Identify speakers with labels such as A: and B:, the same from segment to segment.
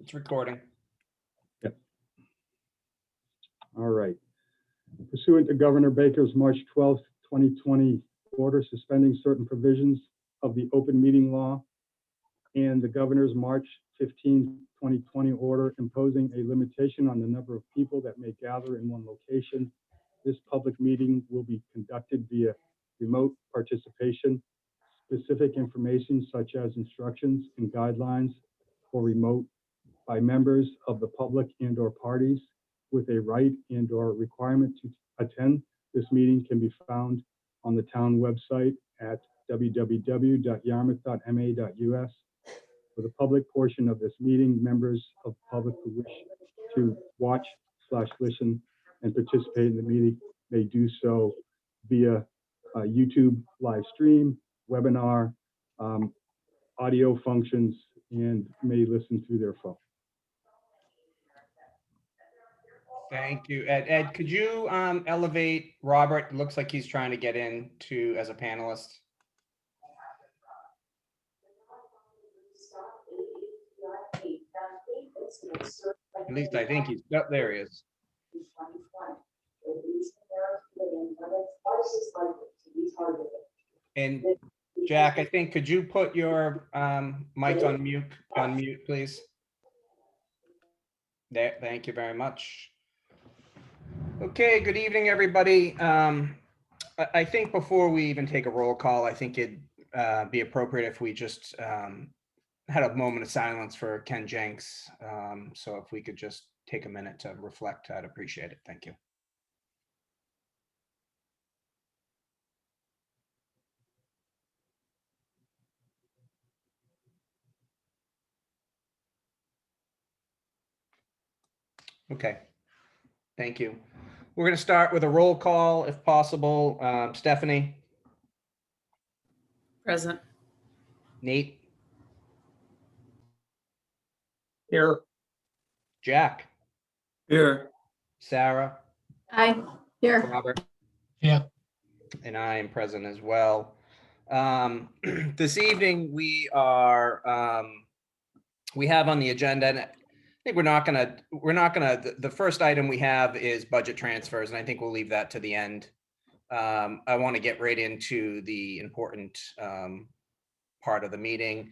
A: It's recording.
B: Yep. All right. Pursuant to Governor Baker's March 12th, 2020 order suspending certain provisions of the open meeting law and the governor's March 15, 2020 order imposing a limitation on the number of people that may gather in one location, this public meeting will be conducted via remote participation. Specific information such as instructions and guidelines for remote by members of the public and or parties with a right and or requirement to attend this meeting can be found on the town website at www.yarmouth.ma.us. For the public portion of this meeting, members of the public who wish to watch/listen and participate in the meeting may do so via YouTube live stream, webinar, audio functions, and may listen through their phone.
A: Thank you, Ed. Ed, could you elevate Robert? It looks like he's trying to get in to as a panelist. At least I think he's up. There he is. And Jack, I think, could you put your mic on mute, please? There, thank you very much. Okay, good evening, everybody. I think before we even take a roll call, I think it'd be appropriate if we just had a moment of silence for Ken Jenks. So if we could just take a minute to reflect, I'd appreciate it. Thank you. Okay, thank you. We're going to start with a roll call, if possible. Stephanie?
C: Present.
A: Nate?
D: Here.
A: Jack?
D: Here.
A: Sarah?
C: Aye. Here.
A: Robert?
D: Yeah.
A: And I am present as well. This evening we are we have on the agenda, and I think the first item we have is budget transfers, and I think we'll leave that to the end. I want to get right into the important part of the meeting.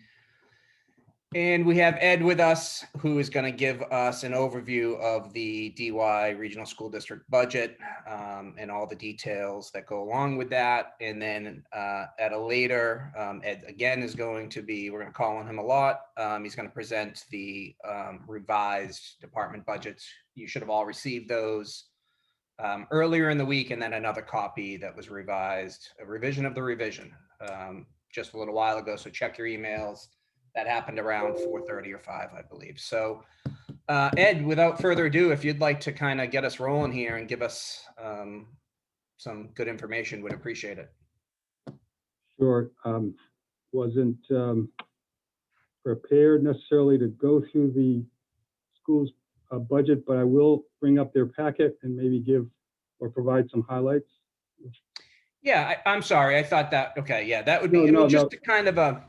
A: And we have Ed with us, who is going to give us an overview of the DY Regional School District budget and all the details that go along with that. And then at a later, Ed again is going to be, we're going to call on him a lot. He's going to present the revised department budgets. You should have all received those earlier in the week, and then another copy that was revised, a revision of the revision just a little while ago. So check your emails. That happened around 4:30 or 5, I believe. So Ed, without further ado, if you'd like to kind of get us rolling here and give us some good information, would appreciate it.
B: Sure. Wasn't prepared necessarily to go through the school's budget, but I will bring up their packet and maybe give or provide some highlights.
A: Yeah, I'm sorry. I thought that, okay, yeah, that would be just kind of a.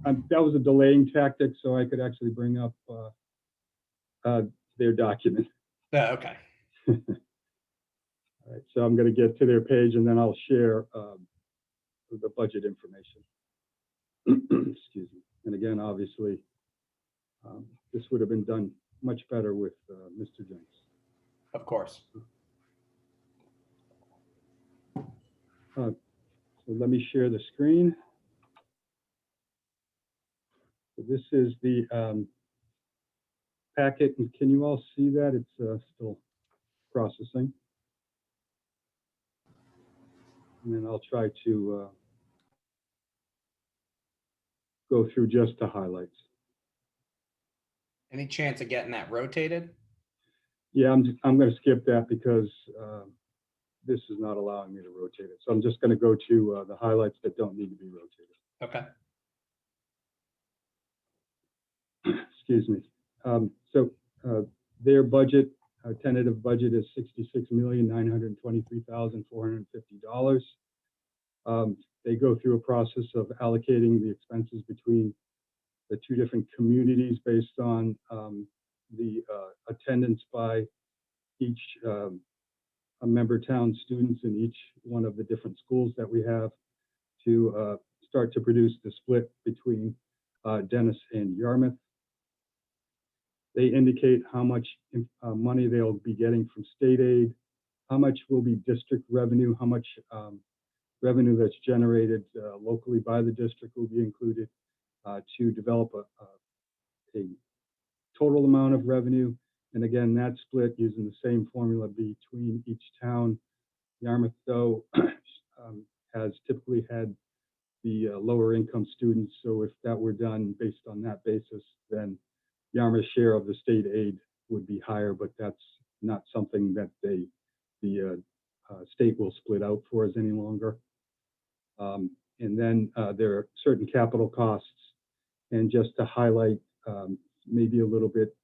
B: That was a delaying tactic, so I could actually bring up their document.
A: Okay.
B: All right, so I'm going to get to their page and then I'll share the budget information. Excuse me. And again, obviously, this would have been done much better with Mr. Jenks.
A: Of course.
B: So let me share the screen. So this is the packet, and can you all see that? It's still processing. And then I'll try to go through just the highlights.
A: Any chance of getting that rotated?
B: Yeah, I'm going to skip that because this is not allowing me to rotate it. So I'm just going to go to the highlights that don't need to be rotated.
A: Okay.
B: Excuse me. Their budget, tentative budget is $66,923,450. They go through a process of allocating the expenses between the two different communities based on the attendance by each a member town students in each one of the different schools that we have to start to produce the split between Dennis and Yarmouth. They indicate how much money they'll be getting from state aid, how much will be district revenue, how much revenue that's generated locally by the district will be included to develop a total amount of revenue. And again, that split using the same formula between each town. Yarmouth, though, has typically had the lower income students. So if that were done based on that basis, then Yarmouth's share of the state aid would be higher, but that's not something that the state will split out for us any longer. And then there are certain capital costs. And just to highlight maybe a little bit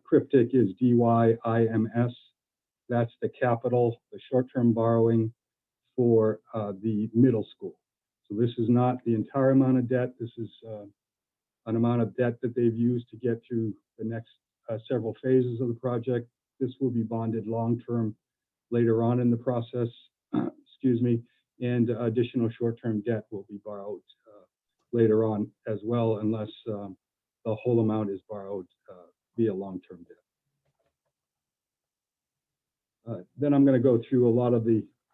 B: cryptic is DYIMS. That's the capital, the short-term borrowing for the middle school. So this is not the entire amount of debt. This is an amount of debt that they've used to get through the next several phases of the project. This will be bonded long-term later on in the process, excuse me, and additional short-term debt will be borrowed later on as well, unless the whole amount is borrowed via long-term debt. Then I'm going to go through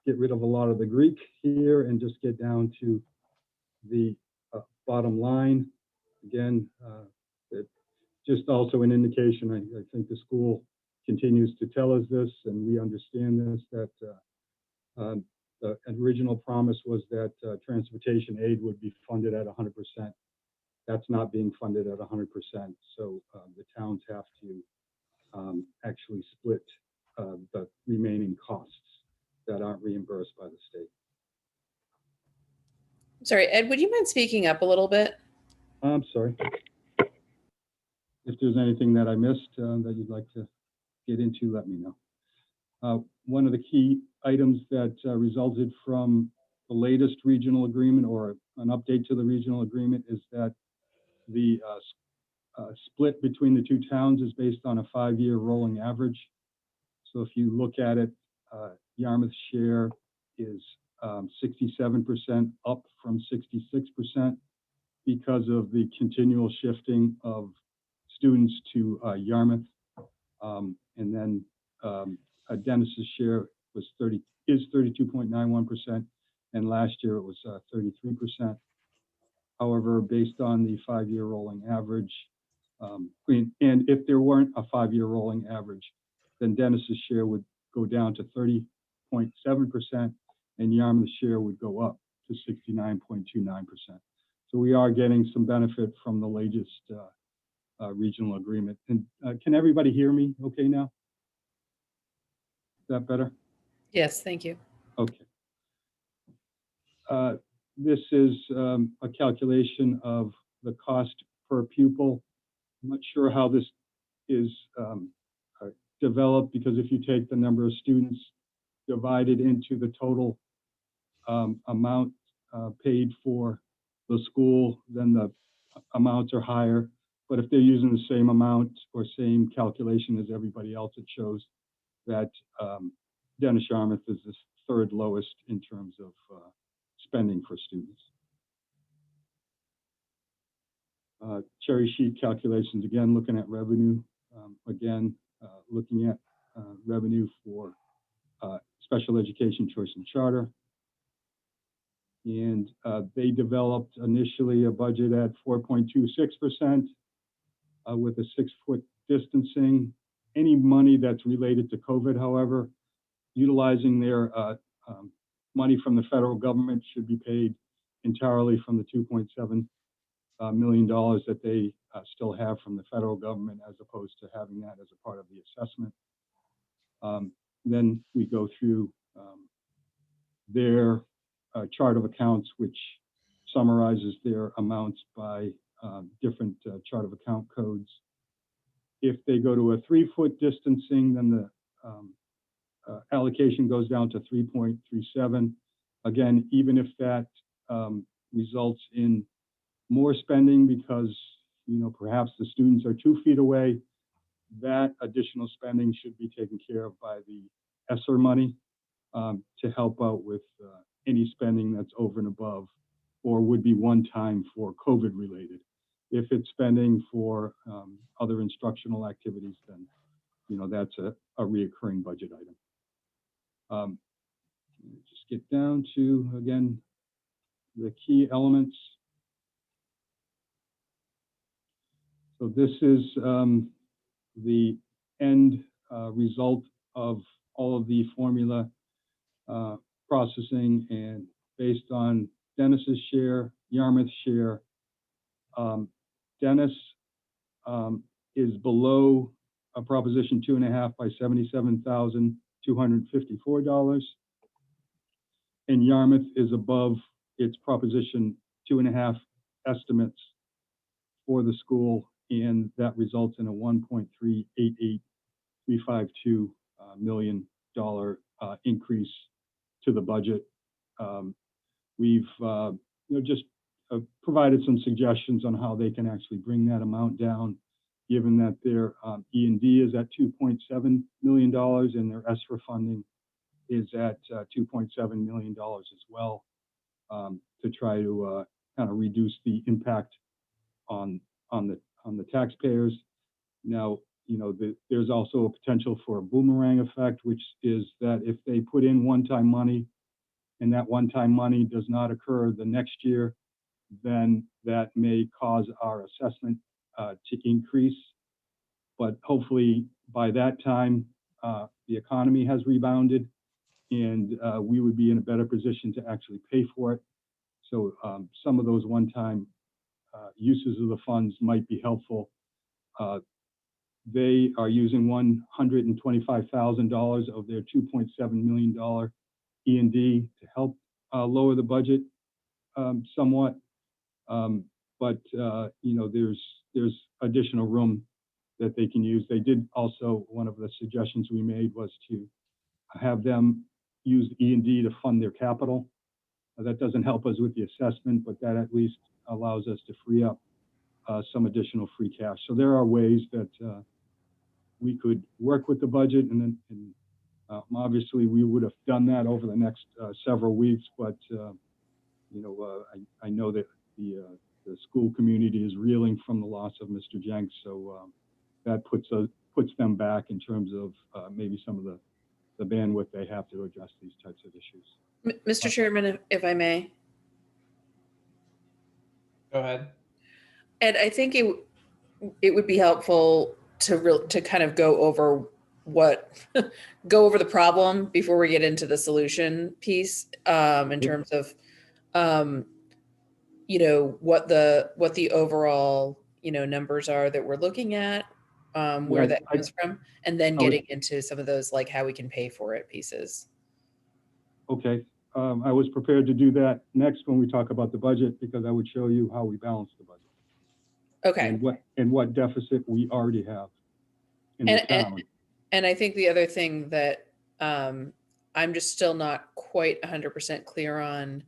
B: get rid of a lot of the Greek here and just get down to the bottom line. Again, just also an indication, I think the school continues to tell us this, and we understand this, that the original promise was that transportation aid would be funded at 100%. That's not being funded at 100%. So the towns have to actually split the remaining costs that aren't reimbursed by the state.
C: Sorry, Ed, would you mind speaking up a little bit?
B: I'm sorry. If there's anything that I missed that you'd like to get into, let me know. One of the key items that resulted from the latest regional agreement or an update to the regional agreement is that the split between the two towns is based on a 5-year rolling average. So if you look at it, Yarmouth's share is 67% up from 66% because of the continual shifting of students to Yarmouth. And then Dennis's share was 32.91%, and last year it was 33%. However, based on the 5-year rolling average, and if there weren't a 5-year rolling average, then Dennis's share would go down to 30.7%, and Yarmouth's share would go up to 69.29%. So we are getting some benefit from the latest regional agreement. And can everybody hear me okay now? Is that better?
C: Yes, thank you.
B: Okay. This is a calculation of the cost per pupil. I'm not sure how this is developed, because if you take the number of students divided into the total amount paid for the school, then the amounts are higher. But if they're using the same amount or same calculation as everybody else, it shows that Dennis Yarmouth is the third lowest in terms of spending for students. Cherry sheet calculations, again, looking at revenue, looking at revenue for special education choice and charter. And they developed initially a budget at 4.26% with a 6-foot distancing. Any money that's related to COVID, however, utilizing their money from the federal government should be paid entirely from the $2.7 million that they still have from the federal government, as opposed to having that as a part of the assessment. Then we go through their chart of accounts, which summarizes their amounts by different chart of account codes. If they go to a 3-foot distancing, then the allocation goes down to 3.37. Again, even if that results in more spending because, perhaps the students are 2 feet away, that additional spending should be taken care of by the ESSER money to help out with any spending that's over and above or would be one time for COVID related. If it's spending for other instructional activities, then, that's a reoccurring budget item. Just get down to, again, the key elements. So this is the end result of all of the formula processing, and based on Dennis's share, Yarmouth's share, Dennis is below a proposition 2.5 by $77,254, and Yarmouth is above its proposition 2.5 estimates for the school, and that results in a $1.388352 million increase to the budget. We've just provided some suggestions on how they can actually bring that amount down, given that their E&D is at $2.7 million and their ESSER funding is at $2.7 million as well, to try to kind of reduce the impact on the taxpayers. Now, there's also a potential for a boomerang effect, which is that if they put in one-time money and that one-time money does not occur the next year, then that may cause our assessment to increase. But hopefully by that time, the economy has rebounded and we would be in a better position to actually pay for it. So some of those one-time uses of the funds might be helpful. They are using $125,000 of their $2.7 million E&D to help lower the budget somewhat. But there's additional room that they can use. They did also, one of the suggestions we made was to have them use E&D to fund their capital. That doesn't help us with the assessment, but that at least allows us to free up some additional free cash. So there are ways that we could work with the budget, and obviously we would have done that over the next several weeks. But I know that the school community is reeling from the loss of Mr. Jenks, so that puts them back in terms of maybe some of the bandwidth they have to address these types of issues.
C: Mr. Chairman, if I may.
A: Go ahead.
C: Ed, I think it would be helpful to kind of go over the problem before we get into the solution piece, in terms of what the overall numbers are that we're looking at, where that comes from, and then getting into some of those, like how we can pay for it pieces.
B: Okay. I was prepared to do that next when we talk about the budget, because I would show you how we balance the budget.
C: Okay.
B: And what deficit we already have in the town.
C: And I think the other thing that I'm just still not quite 100% clear on,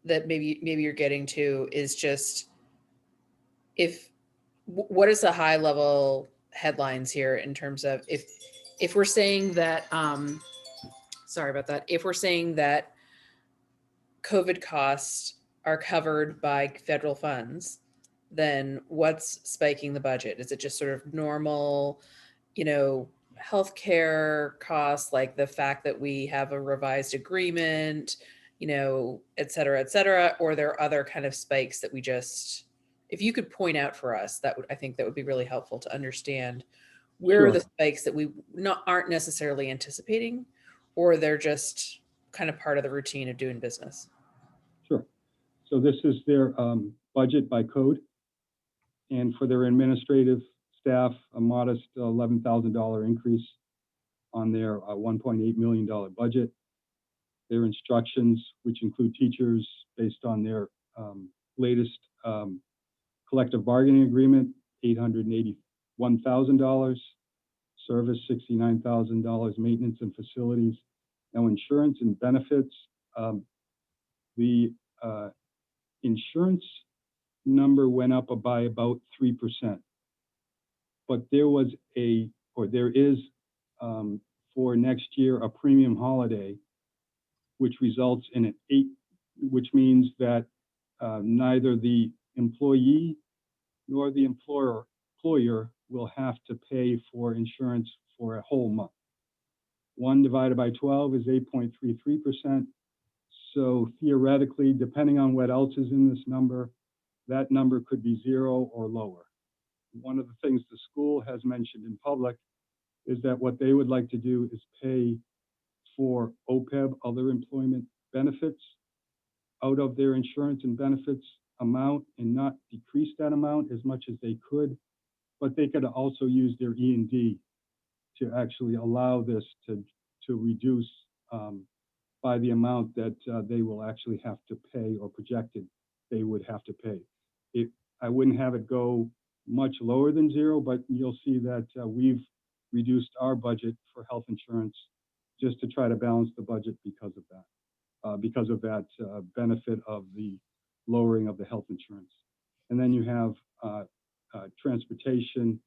C: that maybe you're getting to, is just what is the high level headlines here in terms of if we're saying that sorry about that, if we're saying that COVID costs are covered by federal funds, then what's spiking the budget? Is it just sort of normal, healthcare costs, like the fact that we have a revised agreement, et cetera, or there are other kind of spikes that we just, if you could point out for us, I think that would be really helpful to understand where are the spikes that we aren't necessarily anticipating, or they're just kind of part of the routine of doing business.
B: Sure. So this is their budget by code. And for their administrative staff, a modest $11,000 increase on their $1.8 million budget. Their instructions, which include teachers, based on their latest collective bargaining agreement, $881,000. Service, $69,000. Maintenance and facilities. Now, insurance and benefits. The insurance number went up by about 3%. But there is for next year a premium holiday, which results in which means that neither the employee nor the employer will have to pay for insurance for a whole month. 1 divided by 12 is 8.33%. So theoretically, depending on what else is in this number, that number could be 0 or lower. One of the things the school has mentioned in public is that what they would like to do is pay for OPEB, other employment benefits, out of their insurance and benefits amount and not decrease that amount as much as they could. But they could also use their E&D to actually allow this to reduce by the amount that they will actually have to pay, or projected they would have to pay. I wouldn't have it go much lower than 0, but you'll see that we've reduced our budget for health insurance just to try to balance the budget because of that benefit of the lowering of the health insurance. And then you have transportation,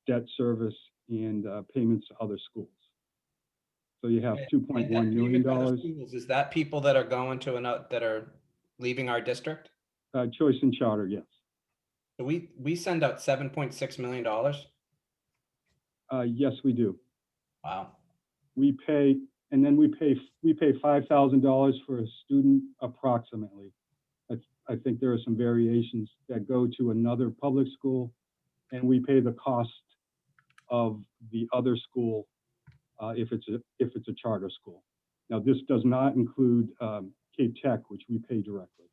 B: debt service, and payments to other schools. So you have $2.1 million.
A: Schools, is that people that are going to another, that are leaving our district?
B: Choice and charter, yes.
A: So we send out $7.6 million.
B: Yes, we do.
A: Wow.
B: We pay, and then we pay $5,000 for a student approximately. I think there are some variations that go to another public school, and we pay the cost of the other school if it's a charter school. Now, this does not include Cape Tech, which we pay directly.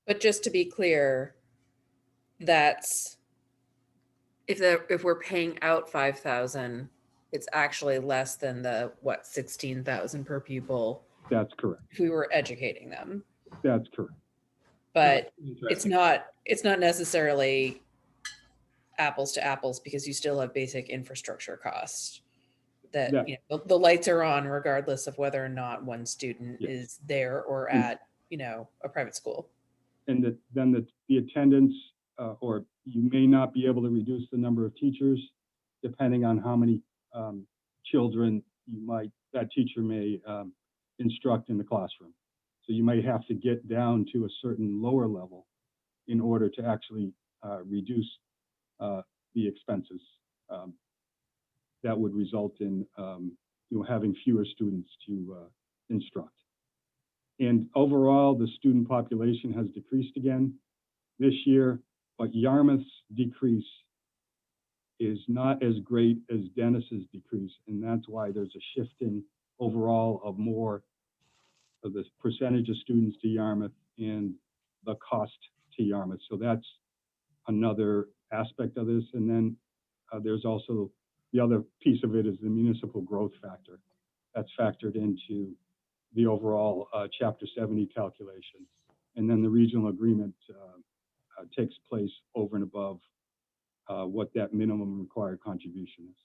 C: But just to be clear, that's if we're paying out 5,000, it's actually less than the 16,000 per pupil.
B: That's correct.
C: If we were educating them.
B: That's correct.
C: But it's not necessarily apples to apples, because you still have basic infrastructure costs that the lights are on regardless of whether or not one student is there or at a private school.
B: And then the attendance, or you may not be able to reduce the number of teachers depending on how many children that teacher may instruct in the classroom. So you might have to get down to a certain lower level in order to actually reduce the expenses. That would result in having fewer students to instruct. And overall, the student population has decreased again this year, but Yarmouth's decrease is not as great as Dennis's decrease, and that's why there's a shifting overall of more of the percentage of students to Yarmouth and the cost to Yarmouth. So that's another aspect of this. And then there's also the other piece of it is the municipal growth factor. That's factored into the overall Chapter 70 calculation. And then the regional agreement takes place over and above what that minimum required contribution is.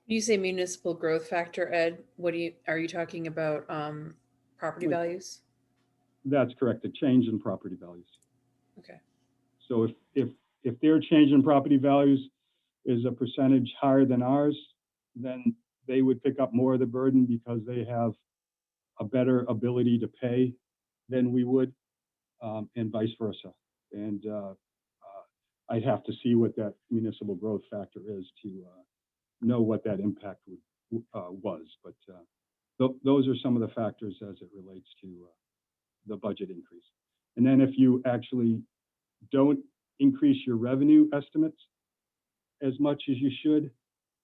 C: When you say municipal growth factor, Ed, are you talking about property values?
B: That's correct, a change in property values.
C: Okay.
B: So if their change in property values is a percentage higher than ours, then they would pick up more of the burden because they have a better ability to pay than we would, and vice versa. And I'd have to see what that municipal growth factor is to know what that impact was. But those are some of the factors as it relates to the budget increase. And then if you actually don't increase your revenue estimates as much as you should,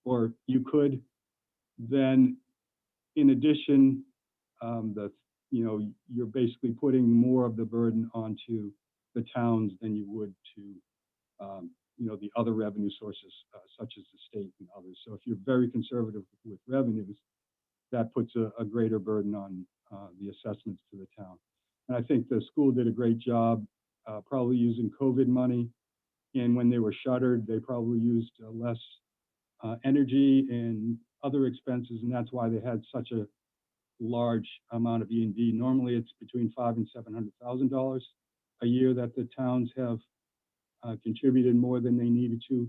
B: or you could, then in addition, you're basically putting more of the burden onto the towns than you would to the other revenue sources, such as the state and others. So if you're very conservative with revenues, that puts a greater burden on the assessments to the town. And I think the school did a great job probably using COVID money. And when they were shuttered, they probably used less energy and other expenses. And that's why they had such a large amount of E&D. Normally it's between $500,000 and $700,000. a year that the towns have contributed more than they needed to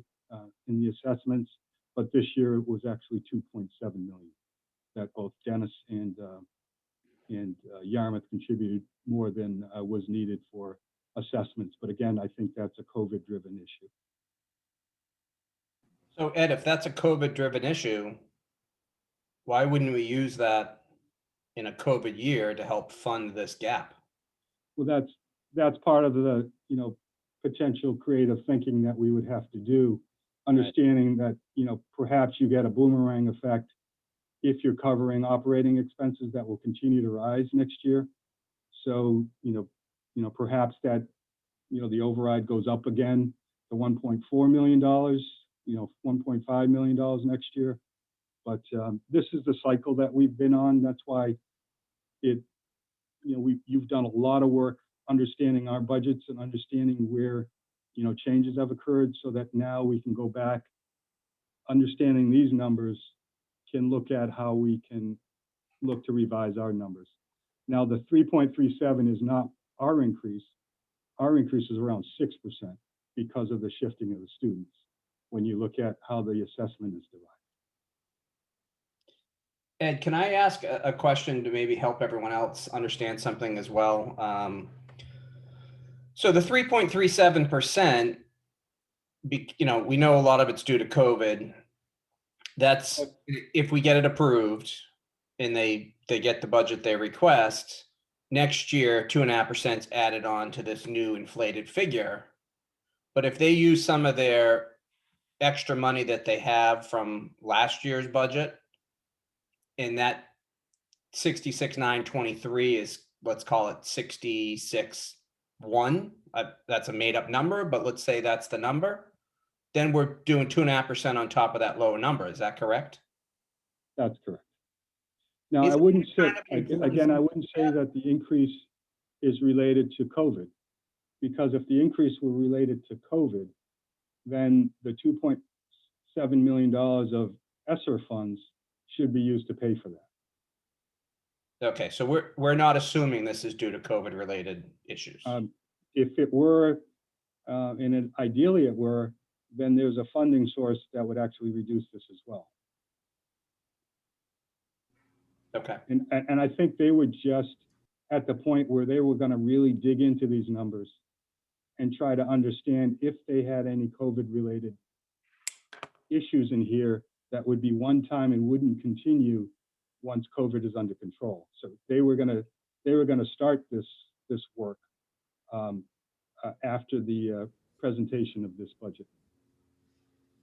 B: in the assessments, but this year it was actually 2.7 million that both Dennis and Yarmouth contributed more than was needed for assessments. But again, I think that's a COVID-driven issue.
A: So Ed, if that's a COVID-driven issue, why wouldn't we use that in a COVID year to help fund this gap?
B: Well, that's part of the, potential creative thinking that we would have to do, understanding that, perhaps you get a boomerang effect if you're covering operating expenses that will continue to rise next year. So, perhaps that, the override goes up again to $1.4 million, $1.5 million next year. But this is the cycle that we've been on. That's why you've done a lot of work understanding our budgets and understanding where, changes have occurred, so that now we can go back, understanding these numbers, can look at how we can look to revise our numbers. Now, the 3.37 is not our increase. Our increase is around 6% because of the shifting of the students when you look at how the assessment is divided.
A: Ed, can I ask a question to maybe help everyone else understand something as well? So the 3.37%, we know a lot of it's due to COVID. That's if we get it approved and they get the budget they request, next year 2.5% is added on to this new inflated figure. But if they use some of their extra money that they have from last year's budget, and that 66,923 is, let's call it 66,1. That's a made up number, but let's say that's the number. Then we're doing 2.5% on top of that lower number. Is that correct?
B: That's correct. Now,
A: Is
B: I
A: it
B: wouldn't say,
A: kind of important?
B: again, I wouldn't say that the increase is related to COVID, because if the increase were related to COVID, then the $2.7 million of ESSER funds should be used to pay for that.
A: Okay, so we're not assuming this is due to COVID related issues.
B: If it were, and ideally it were, then there's a funding source that would actually reduce this as well.
A: Okay.
B: And I think they were just at the point where they were going to really dig into these numbers and try to understand if they had any COVID related issues in here that would be one time and wouldn't continue once COVID is under control. So they were going to start this work after the presentation of this budget.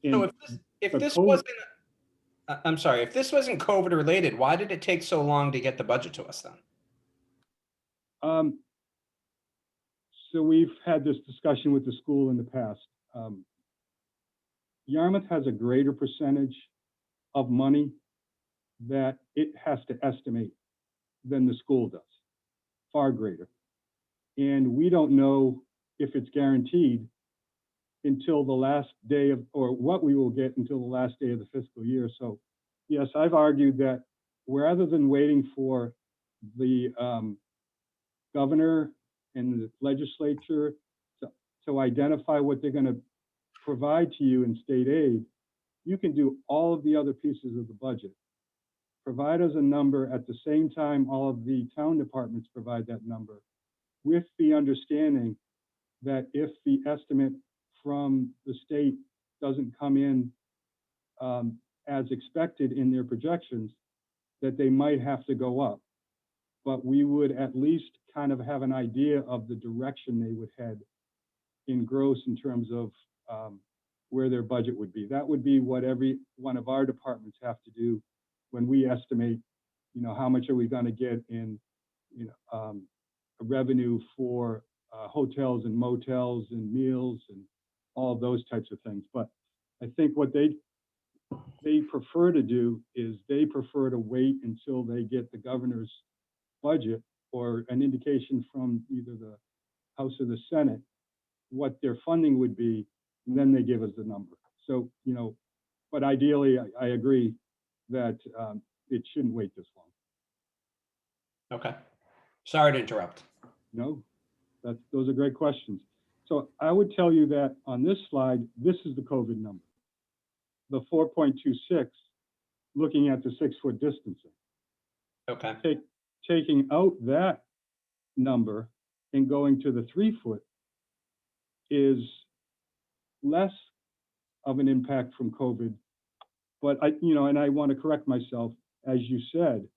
A: So
B: And
A: if
B: but
A: this
B: COVID
A: wasn't, I'm sorry, if this wasn't COVID related, why did it take so long to get the budget to us then?
B: So we've had this discussion with the school in the past. Yarmouth has a greater percentage of money that it has to estimate than the school does, far greater. And we don't know if it's guaranteed until the last day of, or what we will get until the last day of the fiscal year. So yes, I've argued that rather than waiting for the governor and the legislature to identify what they're going to provide to you in state aid, you can do all of the other pieces of the budget. Provide us a number at the same time all of the town departments provide that number, with the understanding that if the estimate from the state doesn't come in as expected in their projections, that they might have to go up. But we would at least kind of have an idea of the direction they would head in gross in terms of where their budget would be. That would be what every one of our departments have to do when we estimate, how much are we going to get in, revenue for hotels and motels and meals and all of those types of things. But I think what they prefer to do is they prefer to wait until they get the governor's budget or an indication from either the House or the Senate what their funding would be, and then they give us the number. So, but ideally, I agree that it shouldn't wait this long.
A: Okay. Sorry to interrupt.
B: No, those are great questions. So I would tell you that on this slide, this is the COVID number. The 4.26, looking at the 6-foot distancing.
A: Okay.
B: Taking out that number and going to the 3-foot is less of an impact from COVID. But and I want to correct myself, as you said,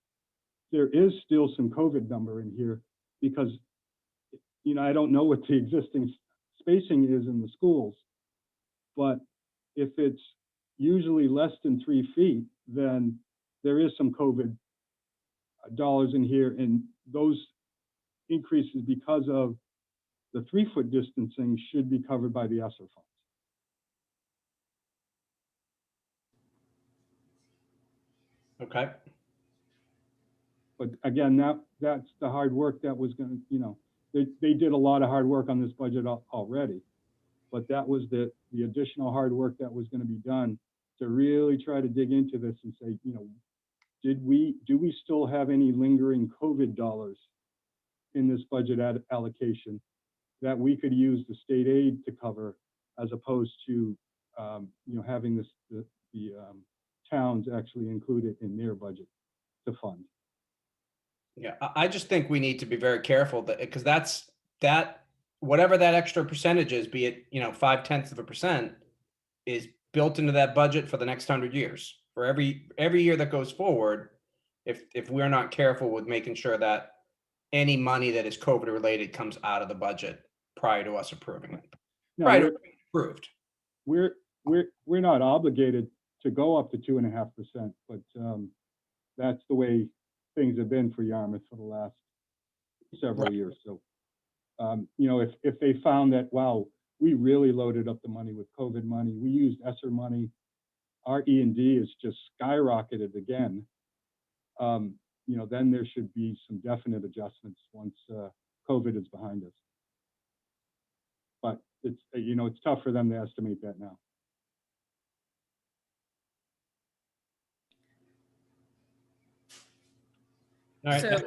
B: there is still some COVID number in here because, I don't know what the existing spacing is in the schools, but if it's usually less than 3 feet, then there is some COVID dollars in here, and those increases because of the 3-foot distancing should be covered by the ESSER funds.
A: Okay.
B: But again, that's the hard work that was going to, they did a lot of hard work on this budget already, but that was the additional hard work that was going to be done to really try to dig into this and say, do we still have any lingering COVID dollars in this budget allocation that we could use the state aid to cover, as opposed to having the towns actually include it in their budget to fund.
A: Yeah, I just think we need to be very careful because that whatever that extra percentage is, be it 0.5%, is built into that budget for the next 100 years. For every year that goes forward, if we're not careful with making sure that any money that is COVID related comes out of the budget prior to us approving it, prior to it being approved.
B: We're not obligated to go up to 2.5%, but that's the way things have been for Yarmouth for the last several years. So, if they found that, wow, we really loaded up the money with COVID money, we used ESSER money, our E&D is just skyrocketed again, then there should be some definite adjustments once COVID is behind us. But it's tough for them to estimate that now.
A: All right.
C: So-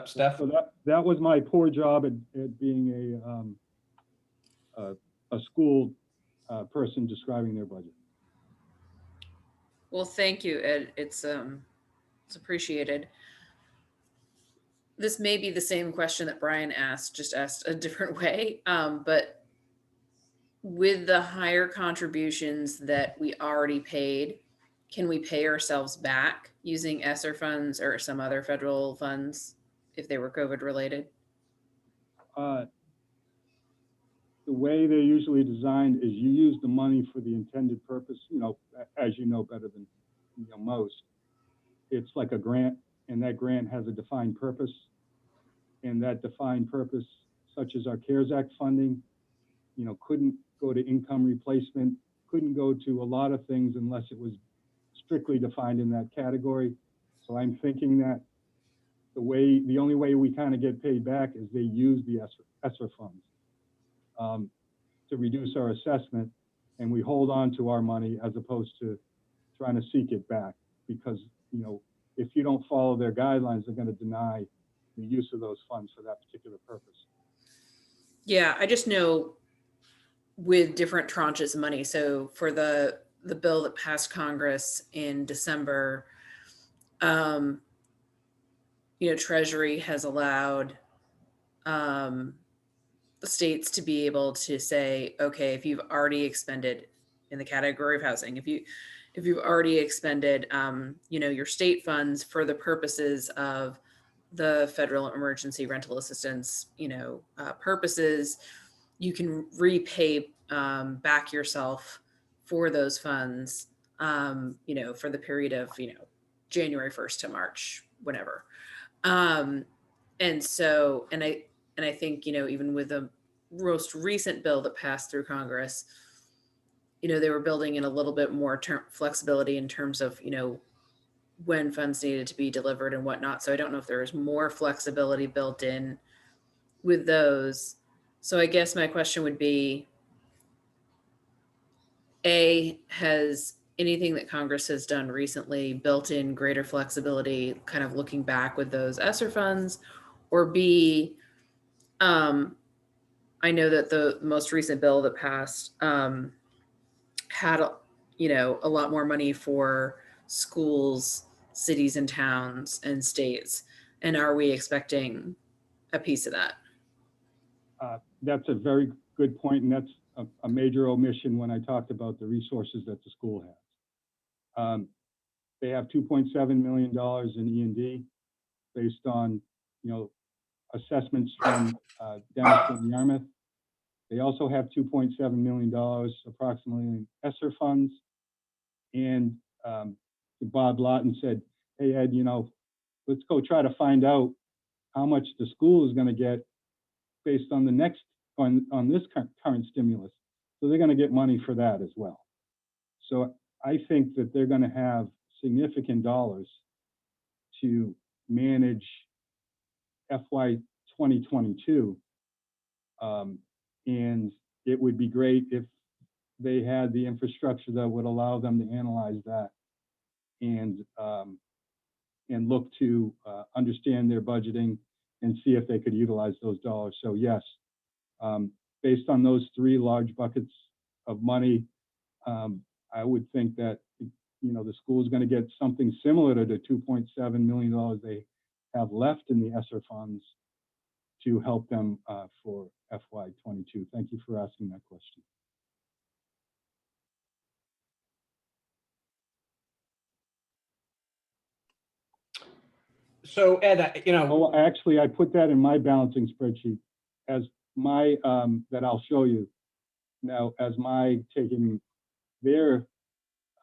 A: Steph?
B: So that was my poor job at being a school person describing their budget.
C: Well, thank you, Ed. It's appreciated. This may be the same question that Brian asked, just asked a different way. But with the higher contributions that we already paid, can we pay ourselves back using ESSER funds or some other federal funds if they were COVID related?
B: The way they're usually designed is you use the money for the intended purpose, as you know better than most. It's like a grant, and that grant has a defined purpose. And that defined purpose, such as our CARES Act funding, couldn't go to income replacement, couldn't go to a lot of things unless it was strictly defined in that category. So I'm thinking that the only way we kind of get paid back is they use the ESSER funds to reduce our assessment, and we hold on to our money as opposed to trying to seek it back, because if you don't follow their guidelines, they're going to deny the use of those funds for that particular purpose.
C: Yeah, I just know with different tranches of money. So for the bill that passed Congress in December, Treasury has allowed the states to be able to say, okay, if you've already expended in the category of housing, if you've already expended, your state funds for the purposes of the federal emergency rental assistance, purposes, you can repay back yourself for those funds, for the period of, January 1st to March, whenever. And I think, even with the most recent bill that passed through Congress, they were building in a little bit more flexibility in terms of, when funds needed to be delivered and whatnot. So I don't know if there is more flexibility built in with those. So I guess my question would be, has anything that Congress has done recently built in greater flexibility, kind of looking back with those ESSER funds? Or B, I know that the most recent bill that passed had, a lot more money for schools, cities and towns and states. And are we expecting a piece of that?
B: That's a very good point, and that's a major omission when I talked about the resources that the school has. They have $2.7 million in E&D based on, assessments from Denison and Yarmouth. They also have $2.7 million approximately in ESSER funds. And Bob Lawton said, hey, Ed, let's go try to find out how much the school is going to get based on the next, on this current stimulus. So they're going to get money for that as well. So I think that they're going to have significant dollars to manage FY 2022. And it would be great if they had the infrastructure that would allow them to analyze that and look to understand their budgeting and see if they could utilize those dollars. So yes, based on those three large buckets of money, I would think that the school is going to get something similar to the $2.7 million they have left in the ESSER funds to help them for FY 22. Thank you for asking that question.
A: So Ed,
B: Oh, actually, I put that in my balancing spreadsheet as my, that I'll show you. Now, as my taking their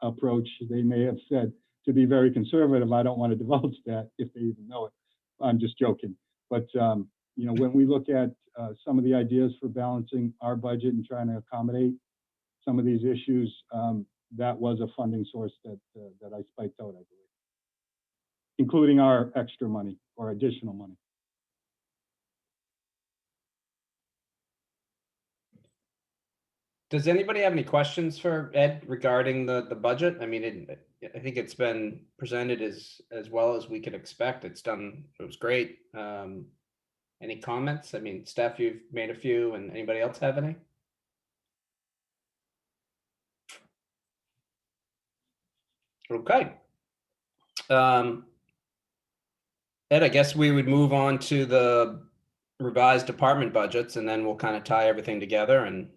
B: approach, they may have said, to be very conservative, I don't want to divulge that if they even know it. I'm just joking. But, when we look at some of the ideas for balancing our budget and trying to accommodate some of these issues, that was a funding source that I spiked out, I believe, including our extra money or additional money.
A: does anybody have any questions for Ed regarding the budget? I mean, I think it's been presented as well as we could expect. It was great. Any comments? I mean, Steph, you've made a few, and anybody else have any? Okay. Ed, I guess we would move on to the revised department budgets, and then we'll kind of tie everything together. And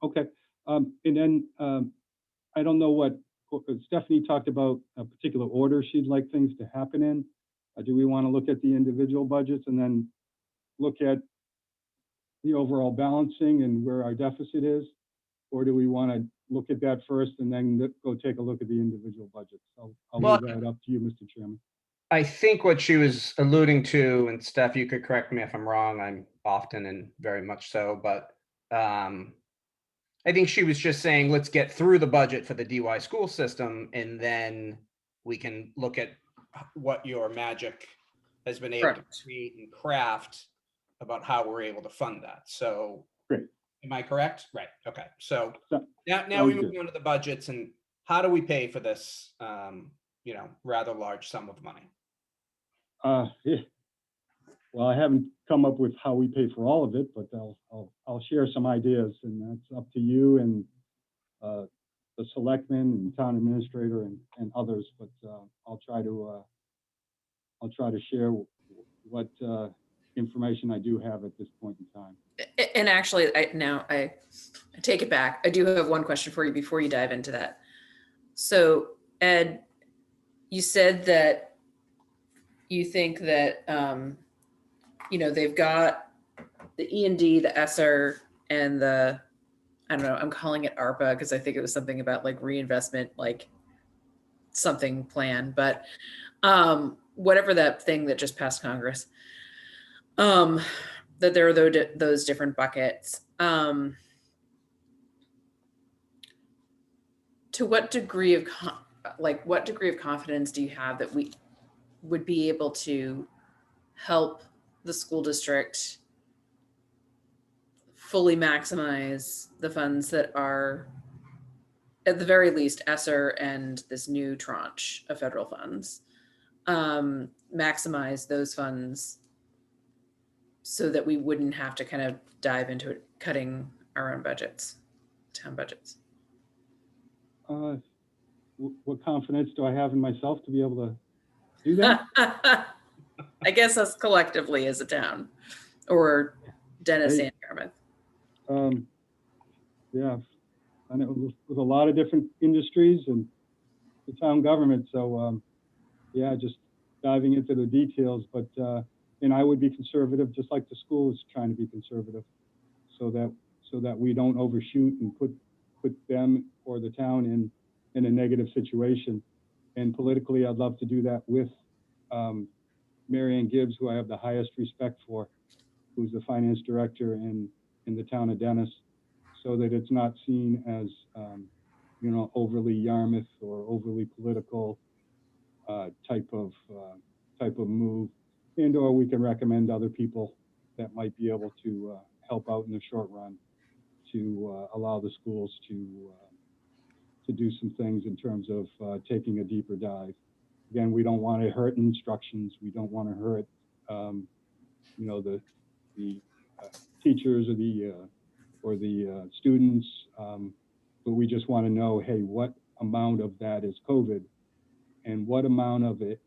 B: Okay. And then I don't know what Stephanie talked about, a particular order she'd like things to happen in. Do we want to look at the individual budgets and then look at the overall balancing and where our deficit is? Or do we want to look at that first and then go take a look at the individual budgets? I'll leave that up to you, Mr. Chairman.
A: I think what she was alluding to, and Steph, you could correct me if I'm wrong, I'm often and very much so, but I think she was just saying, let's get through the budget for the DY school system, and then we can look at what your magic has been able to create and craft about how we're able to fund that. So
B: great.
A: Am I correct? Right. Okay. So now we move on to the budgets and how do we pay for this, rather large sum of money?
B: Yeah. Well, I haven't come up with how we pay for all of it, but I'll share some ideas, and that's up to you and the selectmen and town administrator and others. But I'll try to share what information I do have at this point in time.
C: And actually, I take it back. I do have one question for you before you dive into that. So, Ed, you said that you think that they've got the E&D, the ESSER, and the, I don't know, I'm calling it ARPA because I think it was something about like reinvestment, like something plan, but whatever that thing that just passed Congress, that there are those different buckets. To what degree of confidence do you have that we would be able to help the school district fully maximize the funds that are, at the very least, ESSER and this new tranche of federal funds, maximize those funds so that we wouldn't have to kind of dive into it, cutting our own budgets, town budgets.
B: What confidence do I have in myself to be able to do that?
C: I guess us collectively as a town, or Dennis
B: Hey.
C: and Yarmouth.
B: Yeah, and it was with a lot of different industries and the town government. So, yeah, just diving into the details. But and I would be conservative, just like the school is trying to be conservative, so that we don't overshoot and put them or the town in a negative situation. And politically, I'd love to do that with Mary Ann Gibbs, who I have the highest respect for, who's the finance director in the town of Dennis, so that it's not seen as overly Yarmouth or overly political type of move, and or we can recommend other people that might be able to help out in the short run to allow the schools to do some things in terms of taking a deeper dive. Again, we don't want to hurt instructions. We don't want to hurt the teachers or the students, but we just want to know, hey, what amount of that is COVID, and what amount of it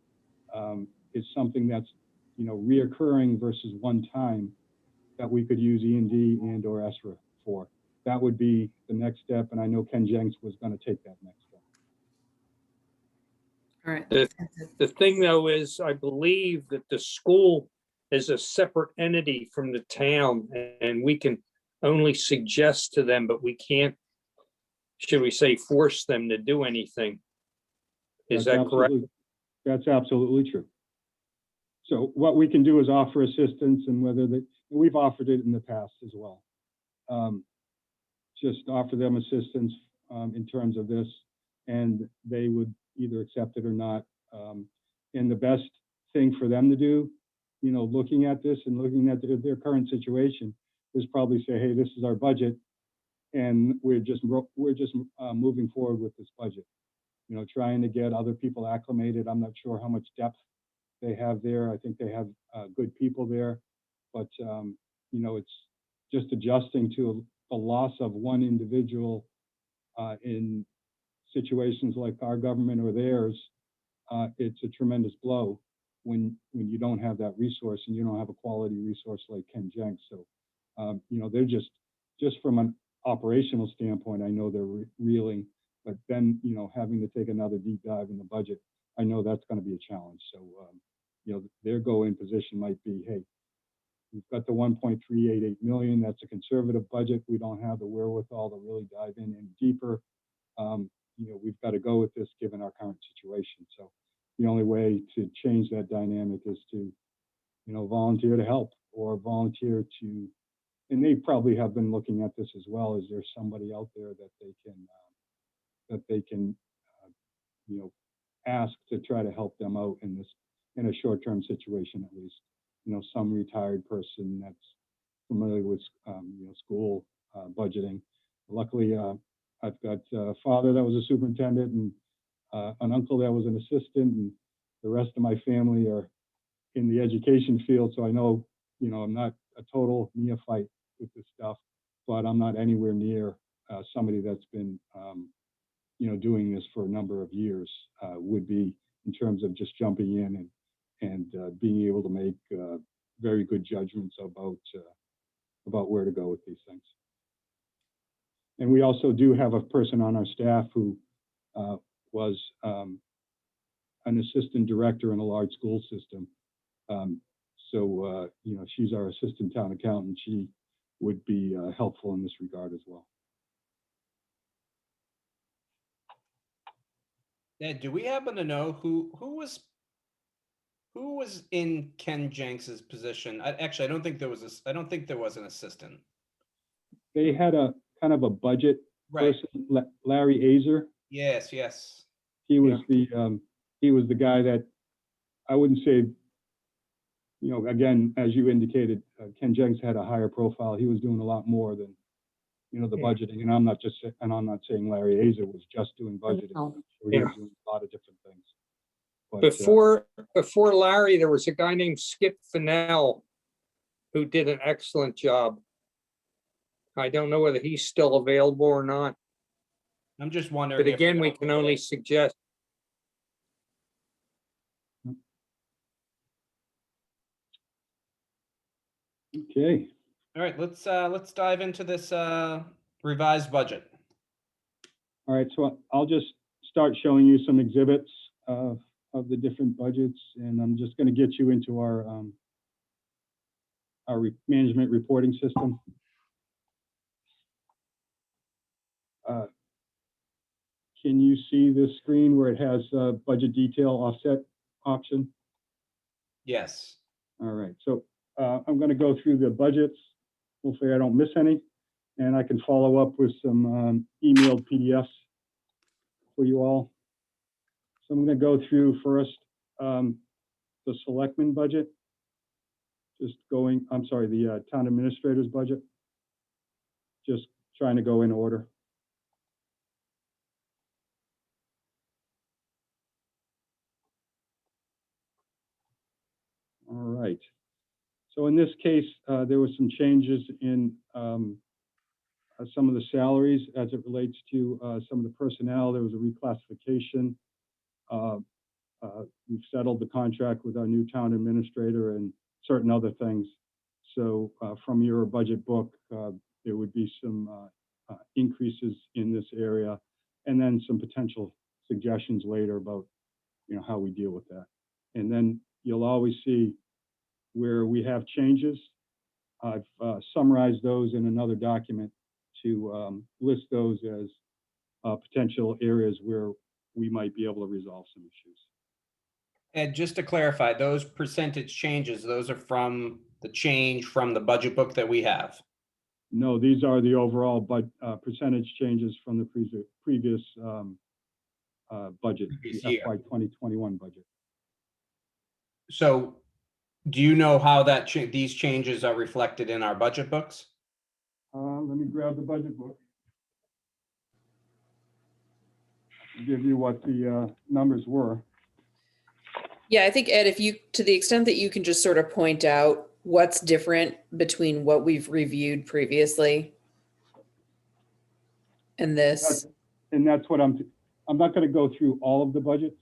B: is something that's reoccurring versus one time that we could use E&D and or ESRA for. That would be the next step, and I know Ken Jenks was going to take that next step.
C: All right.
D: The thing though is, I believe that the school is a separate entity from the town, and we can only suggest to them, but we can't, should we say, force them to do anything. Is that correct?
B: That's absolutely true. So what we can do is offer assistance, and we've offered it in the past as well. Just offer them assistance in terms of this, and they would either accept it or not. And the best thing for them to do, looking at this and looking at their current situation, is probably say, hey, this is our budget, and we're just moving forward with this budget. Trying to get other people acclimated. I'm not sure how much depth they have there. I think they have good people there, but it's just adjusting to the loss of one individual in situations like our government or theirs. It's a tremendous blow when you don't have that resource, and you don't have a quality resource like Ken Jenks. So they're just from an operational standpoint, I know they're reeling, but then having to take another deep dive in the budget, I know that's going to be a challenge. So their go-in position might be, hey, we've got the 1.388 million. That's a conservative budget. We don't have the wherewithal to really dive in any deeper. We've got to go with this given our current situation. So the only way to change that dynamic is to, volunteer to help, or volunteer to, and they probably have been looking at this as well. Is there somebody out there that they can ask to try to help them out in a short-term situation, at least? Some retired person that's familiar with school budgeting. Luckily, I've got a father that was a superintendent, and an uncle that was an assistant, and the rest of my family are in the education field. So I know, I'm not a total neophyte with this stuff, but I'm not anywhere near somebody that's been, doing this for a number of years would be, in terms of just jumping in and being able to make very good judgments about where to go with these things. And we also do have a person on our staff who was an assistant director in a large school system. So she's our assistant town accountant. She would be helpful in this regard as well.
A: Ed, do we happen to know who was in Ken Jenks's position? Actually, I don't think there was an assistant.
B: They had a kind of a budget
A: Right.
B: person, Larry Azer.
A: Yes.
B: He was the guy that, I wouldn't say, again, as you indicated, Ken Jenks had a higher profile. He was doing a lot more than, the budgeting. And I'm not saying Larry Azer was just doing budgeting. I'm sure he was doing a lot of different things. But,
D: Before Larry, there was a guy named Skip Fennell. who did an excellent job. I don't know whether he's still available or not,
A: I'm just wondering.
D: but
A: if
D: again, we
A: don't
D: can
A: look at
D: only
A: it.
D: suggest.
B: Okay,
A: All right, let's dive into this revised budget.
B: all right, so I'll just start showing you some exhibits of the different budgets, and I'm just going to get you into our management reporting system. Can you see this screen where it has budget detail offset option?
A: Yes.
B: All right, so I'm going to go through the budgets. Hopefully I don't miss any, and I can follow up with some emailed PDFs for you all. So I'm going to go through first the Selectmen budget. I'm sorry, the town administrator's budget. Just trying to go in order. All right. So in this case, there were some changes in some of the salaries as it relates to some of the personnel. There was a reclassification. We've settled the contract with our new town administrator and certain other things. So from your budget book, there would be some increases in this area, and then some potential suggestions later about, how we deal with that. And then you'll always see where we have changes. I've summarized those in another document to list those as potential areas where we might be able to resolve some issues.
A: And just to clarify, those percentage changes, those are from the change from the budget book that we have.
B: No, these are the overall percentage changes from the previous budget,
A: Previous
B: the
A: year.
B: FY 2021 budget.
A: So do you know how these changes are reflected in our budget books?
B: Let me grab the budget book. I'll give you what the numbers were.
C: Yeah, I think, Ed, if you, to the extent that you can just sort of point out what's different between what we've reviewed previously and this.
B: And that's what I'm not going to go through all of the budgets.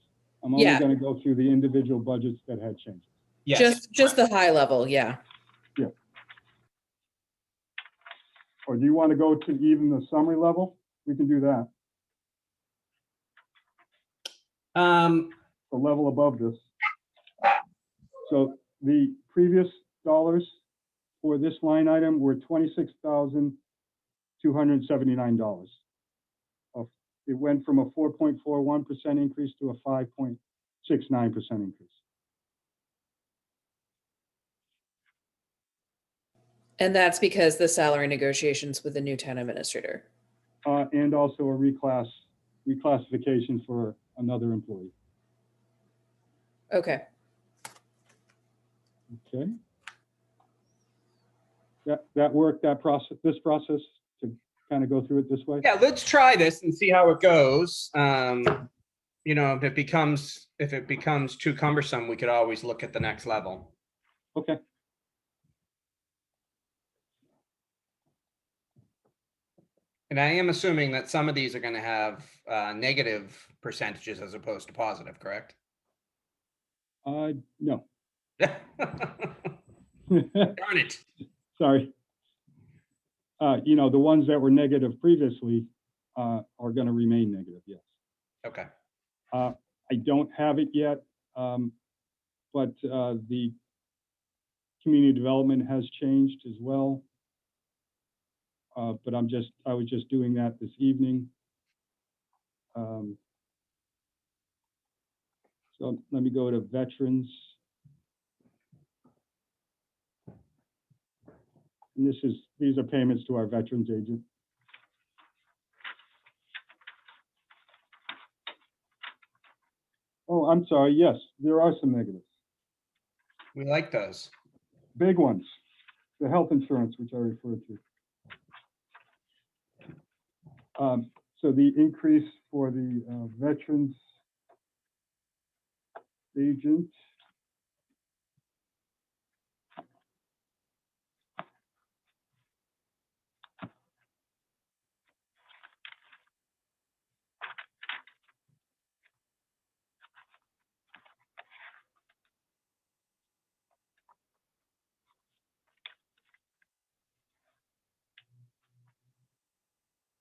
B: I'm only
C: Yeah.
B: going to go through the individual budgets that had changes.
A: Yes.
C: Just the high level, yeah.
B: Or do you want to go to even the summary level? We can do that. The level above this. So the previous dollars for this line item were $26,279. It went from a 4.41% increase to a 5.69% increase.
C: And that's because the salary negotiations with the new town administrator.
B: And also a reclassification for another employee.
C: Okay.
B: Okay. That worked, this process to kind of go through it this way?
A: Yeah, let's try this and see how it goes. If it becomes too cumbersome, we could always look at the next level.
B: Okay.
A: And I am assuming that some of these are going to have negative percentages as opposed to positive, correct?
B: No.
A: Darn it.
B: Sorry. The ones that were negative previously are going to remain negative, yes.
A: Okay.
B: I don't have it yet, but the community development has changed as well. But I was just doing that this evening. So let me go to veterans. And these are payments to our veterans agent. Oh, I'm sorry. Yes, there are some negatives.
A: We like those.
B: Big ones. The health insurance, which I referred to. So the increase for the veterans agent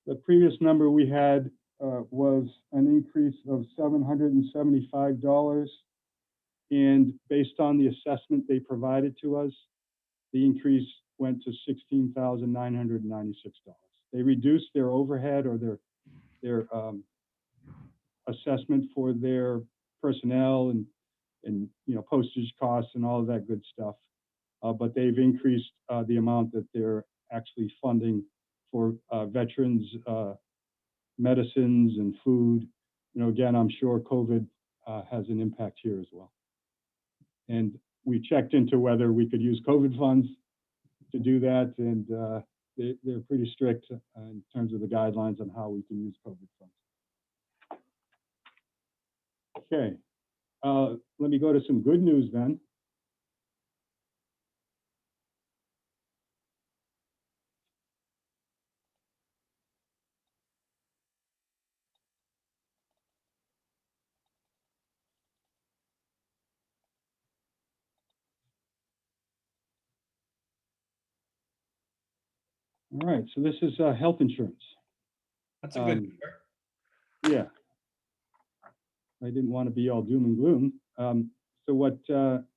B: The previous number we had was an increase of $775. And based on the assessment they provided to us, the increase went to $16,996. They reduced their overhead or their assessment for their personnel and postage costs and all of that good stuff. But they've increased the amount that they're actually funding for veterans, medicines and food. Again, I'm sure COVID has an impact here as well. And we checked into whether we could use COVID funds to do that, and they're pretty strict in terms of the guidelines on how we can use COVID funds. Okay, let me go to some good news then. All right, so this is health insurance.
A: That's a good number.
B: Yeah. I didn't want to be all doom and gloom. So what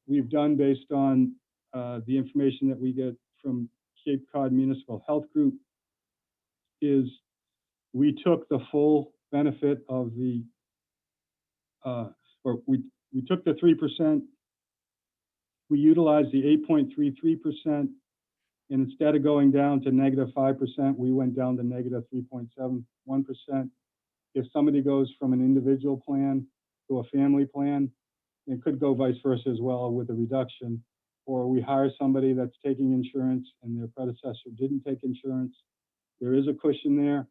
B: we've done based on the information that we get from Cape Cod Municipal Health Group is we took the full benefit of the, or we took the 3%, we utilized the 8.33%, and instead of going down to -5%, we went down to -3.71%. If somebody goes from an individual plan to a family plan, it could go vice versa as well with a reduction, or we hire somebody that's taking insurance and their predecessor didn't take insurance, there is a cushion there.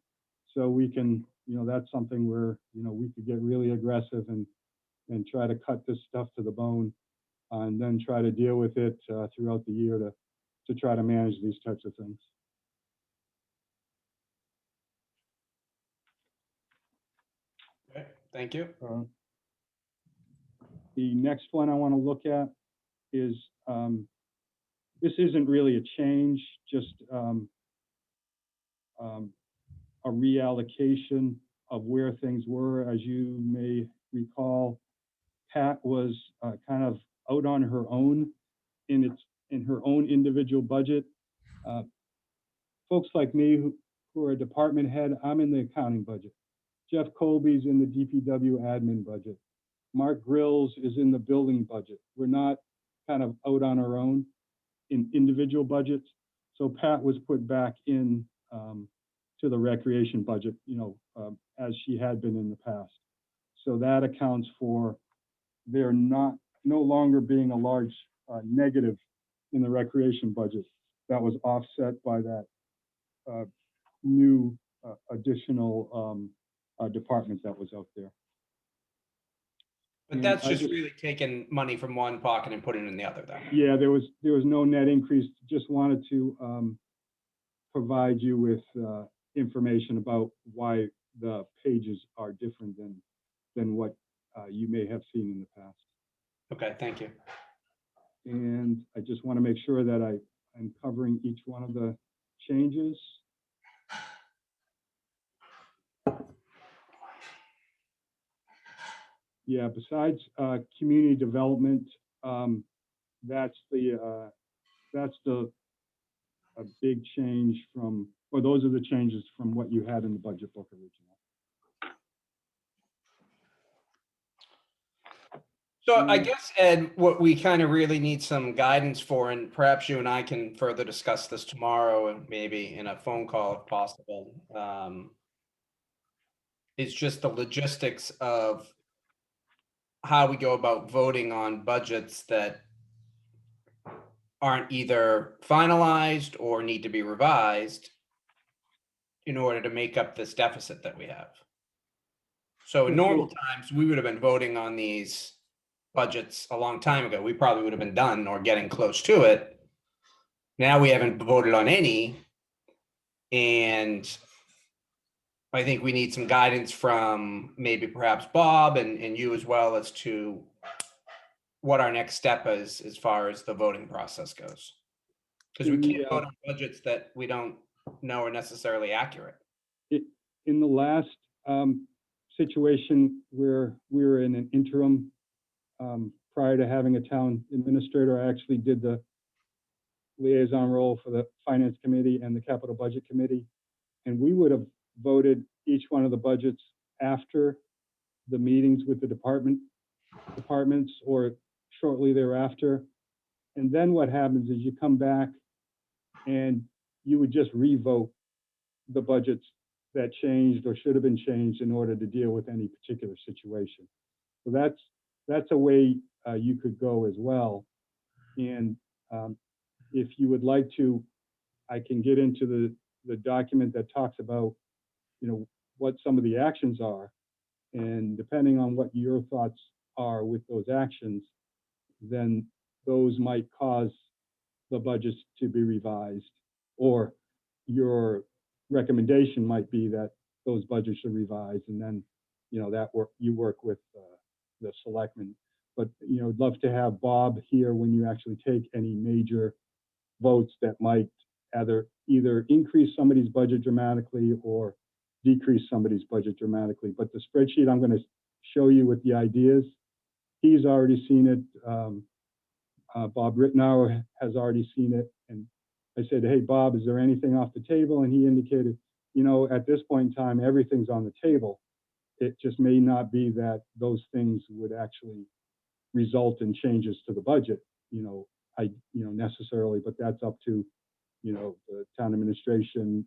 B: So we can, that's something where, we could get really aggressive and try to cut this stuff to the bone and then try to deal with it throughout the year to try to manage these types of things.
A: Okay, thank you.
B: The next one I want to look at is, this isn't really a change, just a reallocation of where things were. As you may recall, Pat was kind of out on her own in her own individual budget. Folks like me who are a department head, I'm in the accounting budget. Jeff Colby's in the DPW admin budget. Mark Grills is in the building budget. We're not kind of out on our own in individual budgets. So Pat was put back in to the recreation budget, as she had been in the past. So that accounts for there no longer being a large negative in the recreation budget. That was offset by that new additional department that was out there.
A: But that's just really taking money from one pocket and putting it in the other, though.
B: Yeah, there was no net increase. Just wanted to provide you with information about why the pages are different than what you may have seen in the past.
A: Okay, thank you.
B: And I just want to make sure that I'm covering each one of the changes. Yeah, besides community development, that's a big change from, or those are the changes from what you had in the budget book originally.
A: So I guess, Ed, what we kind of really need some guidance for, and perhaps you and I can further discuss this tomorrow and maybe in a phone call if possible, is just the logistics of how we go about voting on budgets that aren't either finalized or need to be revised in order to make up this deficit that we have. So in normal times, we would have been voting on these budgets a long time ago. We probably would have been done or getting close to it. Now we haven't voted on any. And I think we need some guidance from maybe perhaps Bob and you as well as to what our next step is as far as the voting process goes. Because we can't vote on budgets that we don't know are necessarily accurate.
B: in the last situation where we were in an interim prior to having a town administrator, I actually did the liaison role for the Finance Committee and the Capital Budget Committee. And we would have voted each one of the budgets after the meetings with the departments or shortly thereafter. And then what happens is you come back and you would just revote the budgets that changed or should have been changed in order to deal with any particular situation. So that's a way you could go as well. And if you would like to, I can get into the document that talks about, what some of the actions are. And depending on what your thoughts are with those actions, then those might cause the budgets to be revised, or your recommendation might be that those budgets are revised, and then, you work with the selectmen. But, I'd love to have Bob here when you actually take any major votes that might either increase somebody's budget dramatically or decrease somebody's budget dramatically. But the spreadsheet I'm going to show you with the ideas, he's already seen it. Bob Rittenauer has already seen it. And I said, hey, Bob, is there anything off the table? And he indicated, at this point in time, everything's on the table. It just may not be that those things would actually result in changes to the budget, necessarily, but that's up to, the town administration,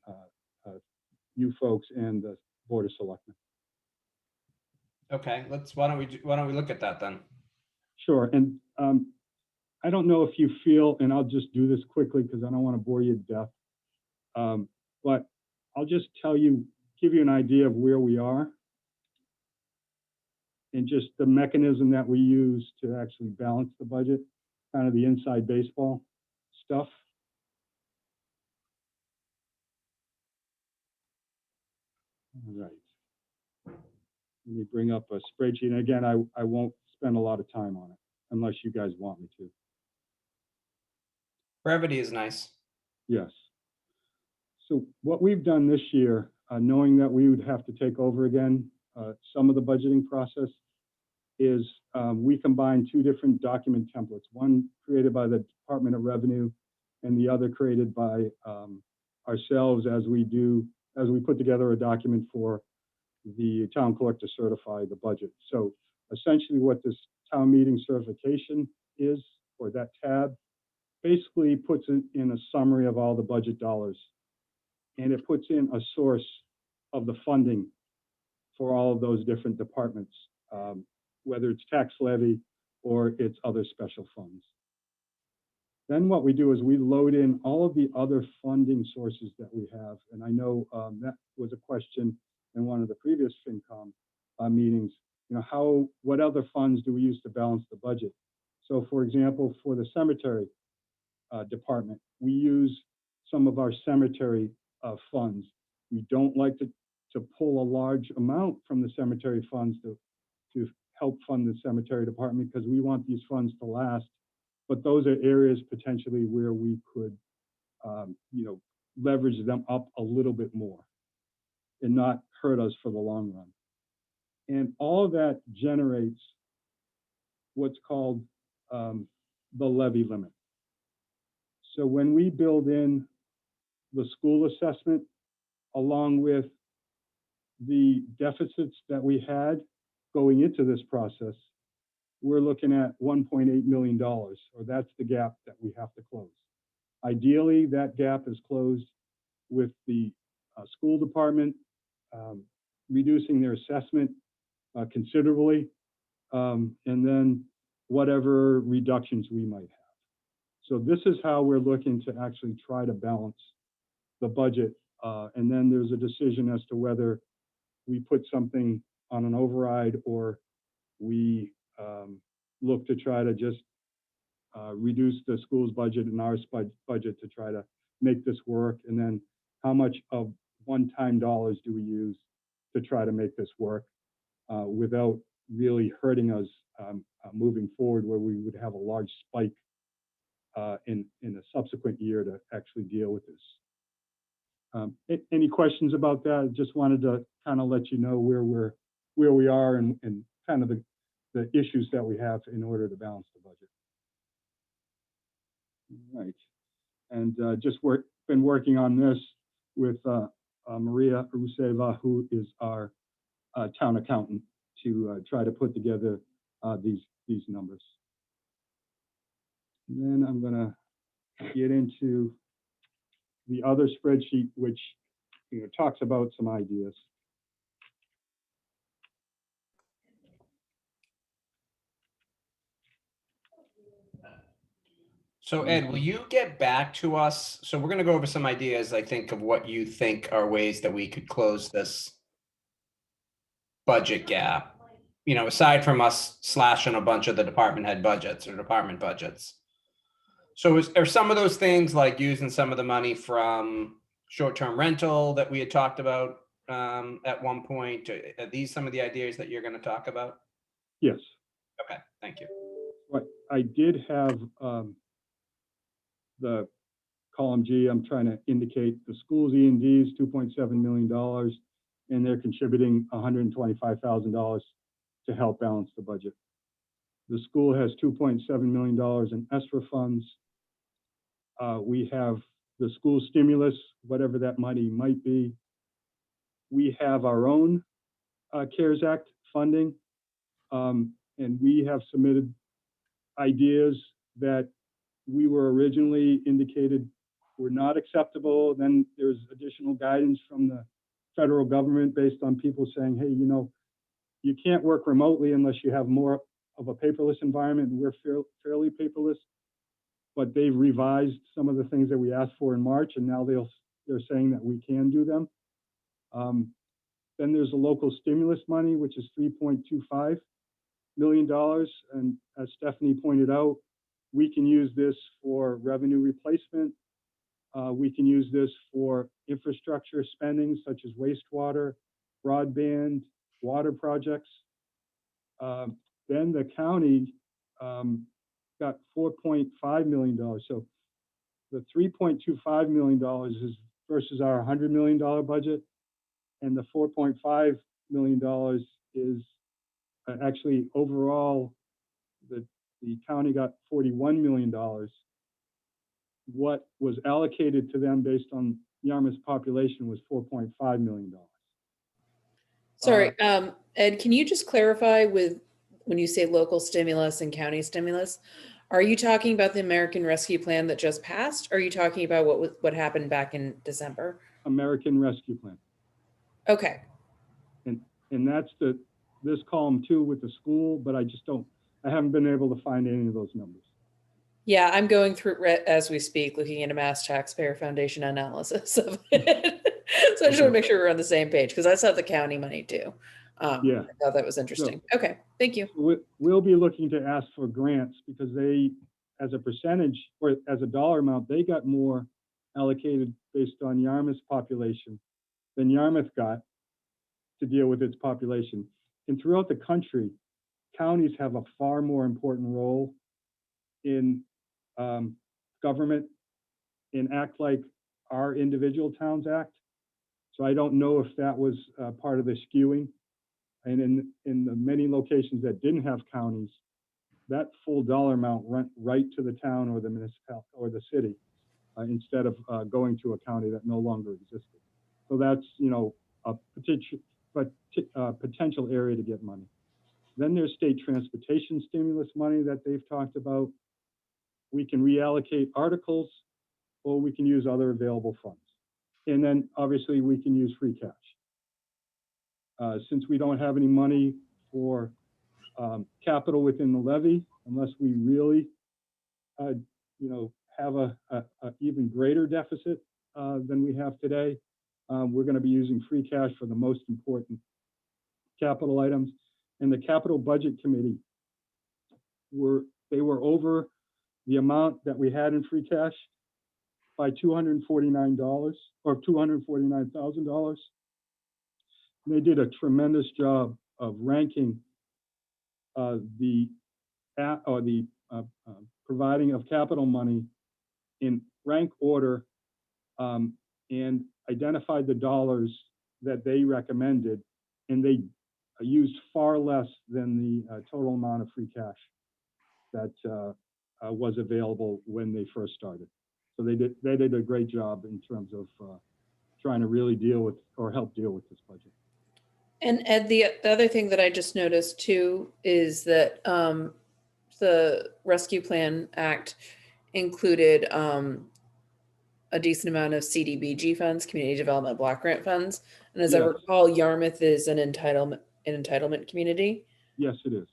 B: you folks, and the Board of Selectmen.
A: Okay, why don't we look at that then?
B: Sure. And I don't know if you feel, and I'll just do this quickly because I don't want to bore you to death, but I'll just give you an idea of where we are and just the mechanism that we use to actually balance the budget, kind of the inside baseball stuff. All right. Let me bring up a spreadsheet. And again, I won't spend a lot of time on it unless you guys want me to.
A: Brevity is nice.
B: Yes. So what we've done this year, knowing that we would have to take over again some of the budgeting process, is we combined two different document templates, one created by the Department of Revenue and the other created by ourselves as we put together a document for the town clerk to certify the budget. So essentially what this town meeting certification is, or that tab, basically puts it in a summary of all the budget dollars. And it puts in a source of the funding for all of those different departments, whether it's tax levy or it's other special funds. Then what we do is we load in all of the other funding sources that we have. And I know that was a question in one of the previous FinCom meetings, what other funds do we use to balance the budget? So for example, for the cemetery department, we use some of our cemetery funds. We don't like to pull a large amount from the cemetery funds to help fund the cemetery department because we want these funds to last. But those are areas potentially where we could, leverage them up a little bit more and not hurt us for the long run. And all of that generates what's called the levy limit. So when we build in the school assessment, along with the deficits that we had going into this process, we're looking at $1.8 million, or that's the gap that we have to close. Ideally, that gap is closed with the school department reducing their assessment considerably, and then whatever reductions we might have. So this is how we're looking to actually try to balance the budget. And then there's a decision as to whether we put something on an override or we look to try to just reduce the school's budget and our budget to try to make this work. And then how much of one-time dollars do we use to try to make this work without really hurting us moving forward, where we would have a large spike in a subsequent year to actually deal with this. Any questions about that? Just wanted to kind of let you know where we are and kind of the issues that we have in order to balance the budget. All right. And been working on this with Maria Ruseva, who is our town accountant, to try to put together these numbers. And then I'm gonna get into the other spreadsheet, which talks about some ideas.
A: So Ed, will you get back to us? So we're gonna go over some ideas, I think, of what you think are ways that we could close this budget gap. Aside from us slashing a bunch of the department head budgets or department budgets. So are some of those things like using some of the money from short-term rental that we had talked about at one point? Are these some of the ideas that you're going to talk about?
B: Yes.
A: Okay, thank you.
B: But I did have the column G. I'm trying to indicate the school's E&Ds, $2.7 million, and they're contributing $125,000 to help balance the budget. The school has $2.7 million in ESSER funds. We have the school stimulus, whatever that money might be. We have our own CARES Act funding, and we have submitted ideas that we were originally indicated were not acceptable. Then there's additional guidance from the federal government based on people saying, hey, you can't work remotely unless you have more of a paperless environment, and we're fairly paperless. But they've revised some of the things that we asked for in March, and now they're saying that we can do them. Then there's a local stimulus money, which is $3.25 million. And as Stephanie pointed out, we can use this for revenue replacement. We can use this for infrastructure spending, such as wastewater, broadband, water projects. Then the county got $4.5 million. So the $3.25 million is versus our $100 million budget, and the $4.5 million is actually overall the county got $41 million. What was allocated to them based on Yarmouth's population was $4.5 million.
C: Sorry, Ed, can you just clarify when you say local stimulus and county stimulus, are you talking about the American Rescue Plan that just passed? Or are you talking about what happened back in December?
B: American Rescue Plan.
C: Okay.
B: And that's this column too with the school, but I haven't been able to find any of those numbers.
C: Yeah, I'm going through as we speak, looking at a Mass Taxpayer Foundation analysis of it. So I just want to make sure we're on the same page, because I saw the county money too.
B: Yeah.
C: I thought that was interesting. Okay, thank you.
B: We'll be looking to ask for grants because they, as a percentage or as a dollar amount, they got more allocated based on Yarmouth's population than Yarmouth got to deal with its population. And throughout the country, counties have a far more important role in government and act like our individual towns act. So I don't know if that was part of the skewing. And in the many locations that didn't have counties, that full dollar amount went right to the town or the municipality or the city instead of going to a county that no longer existed. So that's a potential area to get money. Then there's state transportation stimulus money that they've talked about. We can reallocate articles, or we can use other available funds. And then obviously we can use free cash. Since we don't have any money for capital within the levy, unless we really, have a even greater deficit than we have today, we're going to be using free cash for the most important capital items. And the Capital Budget Committee they were over the amount that we had in free cash by $249 or $249,000. They did a tremendous job of ranking the providing of capital money in rank order, and identified the dollars that they recommended, and they used far less than the total amount of free cash that was available when they first started. So they did a great job in terms of trying to really deal with or help deal with this budget.
C: And Ed, the other thing that I just noticed too is that the Rescue Plan Act included a decent amount of CDBG funds, Community Development Block Grant funds. And as I
B: Yes.
C: recall, Yarmouth is an entitlement community.
B: Yes, it is.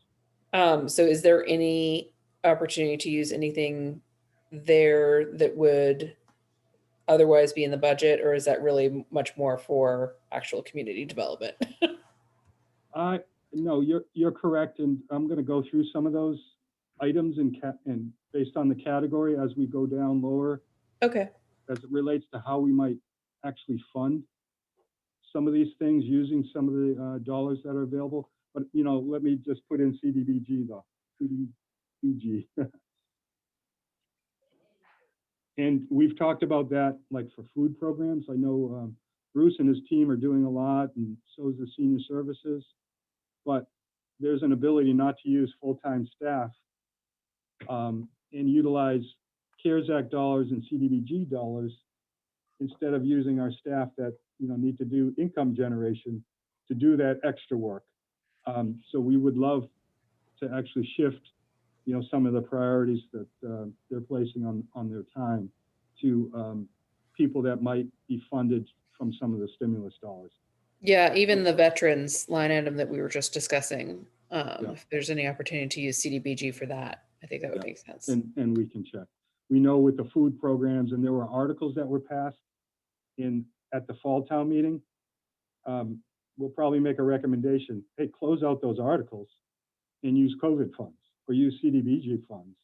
C: So is there any opportunity to use anything there that would otherwise be in the budget, or is that really much more for actual community development?
B: No, you're correct, and I'm going to go through some of those items and based on the category as we go down lower,
C: Okay.
B: as it relates to how we might actually fund some of these things using some of the dollars that are available. But let me just put in CDBG though, CDBG. And we've talked about that, like for food programs. I know Bruce and his team are doing a lot, and so is the senior services. But there's an ability not to use full-time staff and utilize CARES Act dollars and CDBG dollars instead of using our staff that need to do income generation to do that extra work. So we would love to actually shift some of the priorities that they're placing on their time to people that might be funded from some of the stimulus dollars.
C: Yeah, even the veterans line item that we were just discussing, if there's any opportunity to use CDBG for that, I think that would make sense.
B: And we can check. We know with the food programs, and there were articles that were passed at the fall town meeting. We'll probably make a recommendation. Hey, close out those articles and use COVID funds or use CDBG funds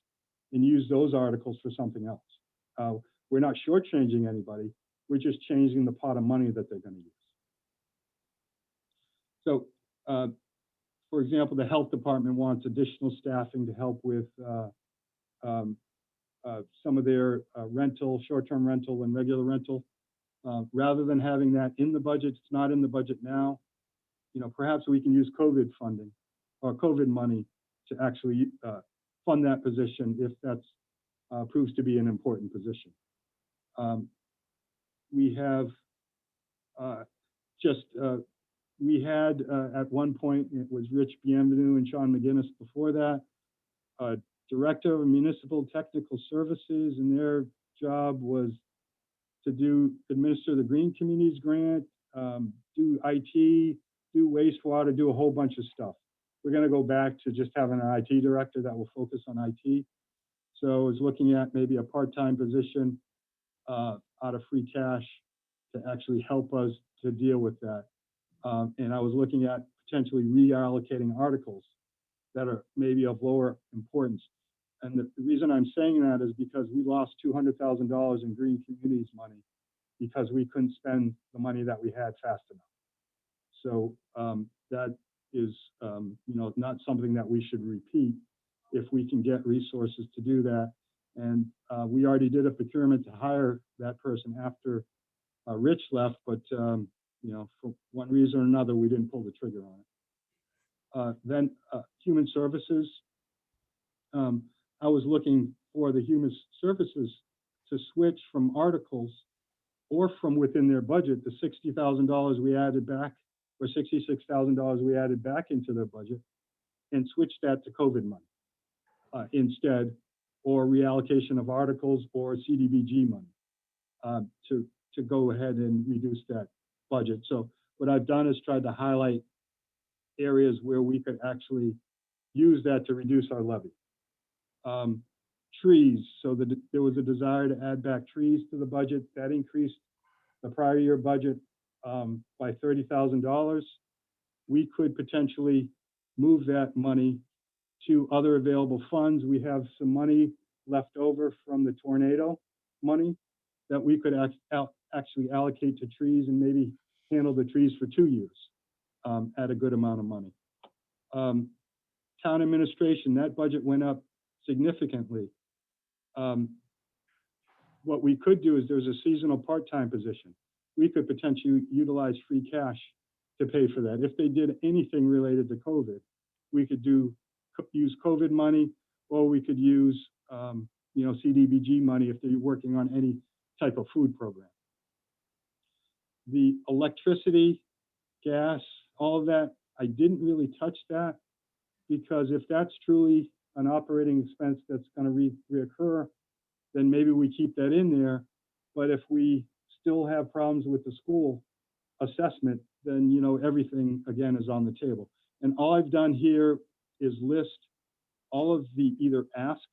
B: and use those articles for something else. We're not shortchanging anybody. We're just changing the pot of money that they're going to use. So, for example, the health department wants additional staffing to help with some of their rental, short-term rental and regular rental. Rather than having that in the budget, it's not in the budget now. Perhaps we can use COVID funding or COVID money to actually fund that position if that's proves to be an important position. We have we had at one point, it was Rich Bienvenu and Sean McGinnis before that, Director of Municipal Technical Services, and their job was to administer the Green Communities Grant, do IT, do wastewater, do a whole bunch of stuff. We're going to go back to just having an IT director that will focus on IT. So I was looking at maybe a part-time position out of free cash to actually help us to deal with that. And I was looking at potentially reallocating articles that are maybe of lower importance. And the reason I'm saying that is because we lost $200,000 in Green Communities money because we couldn't spend the money that we had fast enough. So that is, not something that we should repeat if we can get resources to do that. And we already did a procurement to hire that person after Rich left, but for one reason or another, we didn't pull the trigger on it. Then human services. I was looking for the human services to switch from articles or from within their budget, the $60,000 we added back, or $66,000 we added back into their budget, and switch that to COVID money instead, or reallocation of articles or CDBG money to go ahead and reduce that budget. So what I've done is tried to highlight areas where we could actually use that to reduce our levy. Trees, so there was a desire to add back trees to the budget. That increased the prior year budget by $30,000. We could potentially move that money to other available funds. We have some money left over from the tornado money that we could actually allocate to trees and maybe handle the trees for 2 years at a good amount of money. Town administration, that budget went up significantly. What we could do is there's a seasonal part-time position. we could potentially utilize free cash to pay for that. If they did anything related to COVID, we could use COVID money, or we could use, CDBG money if they're working on any type of food program. The electricity, gas, all of that, I didn't really touch that, because if that's truly an operating expense that's going to reoccur, then maybe we keep that in there. But if we still have problems with the school assessment, then, everything again is on the table. And all I've done here is list all of the either asks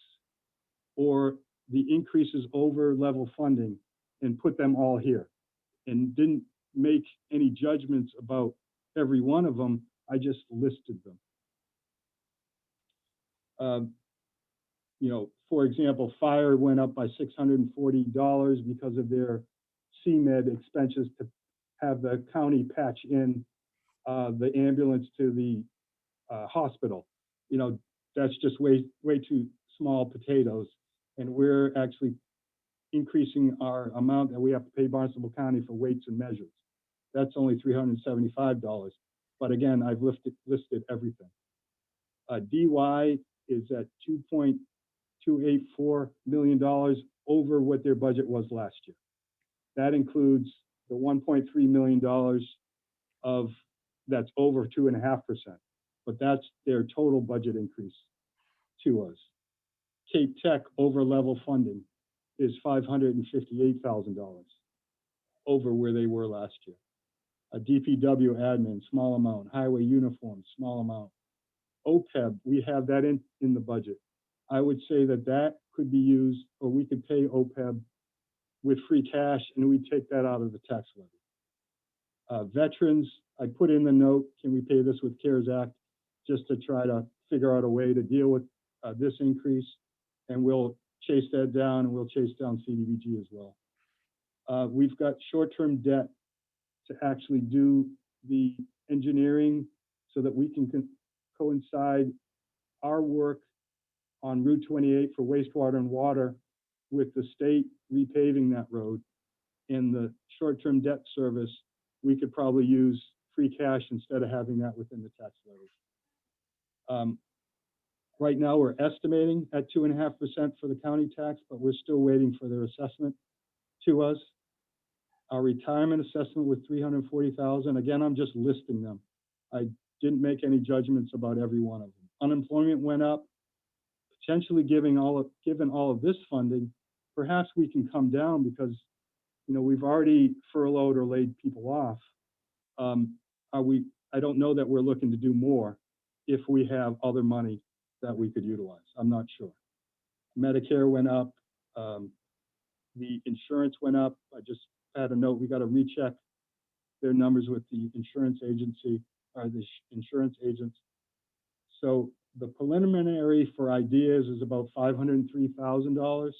B: or the increases over level funding and put them all here, and didn't make any judgments about every one of them. I just listed them. For example, fire went up by $640 because of their CMed expenses to have the county patch in the ambulance to the hospital. That's just way too small potatoes. And we're actually increasing our amount that we have to pay Barnstable County for weights and measures. That's only $375. But again, I've listed everything. DY is at $2.284 million over what their budget was last year. That includes the $1.3 million that's over 2.5%, but that's their total budget increase to us. Cape Tech over level funding is $558,000 over where they were last year. A DPW admin, small amount. Highway uniform, small amount. OPEB, we have that in the budget. I would say that could be used, or we could pay OPEB with free cash, and we take that out of the tax levy. Veterans, I put in the note, can we pay this with CARES Act, just to try to figure out a way to deal with this increase, and we'll chase that down, and we'll chase down CDBG as well. We've got short-term debt to actually do the engineering so that we can coincide our work on Route 28 for wastewater and water with the state repaving that road. In the short-term debt service, we could probably use free cash instead of having that within the tax levy. Right now, we're estimating at 2.5% for the county tax, but we're still waiting for their assessment to us. Our retirement assessment with $340,000. Again, I'm just listing them. I didn't make any judgments about every one of them. Unemployment went up. Potentially given all of this funding, perhaps we can come down because, we've already furloughed or laid people off. I don't know that we're looking to do more if we have other money that we could utilize. I'm not sure. Medicare went up. The insurance went up. I just had a note. We got to recheck their numbers with the insurance agency or the insurance agents. So the preliminary for ideas is about $503,000.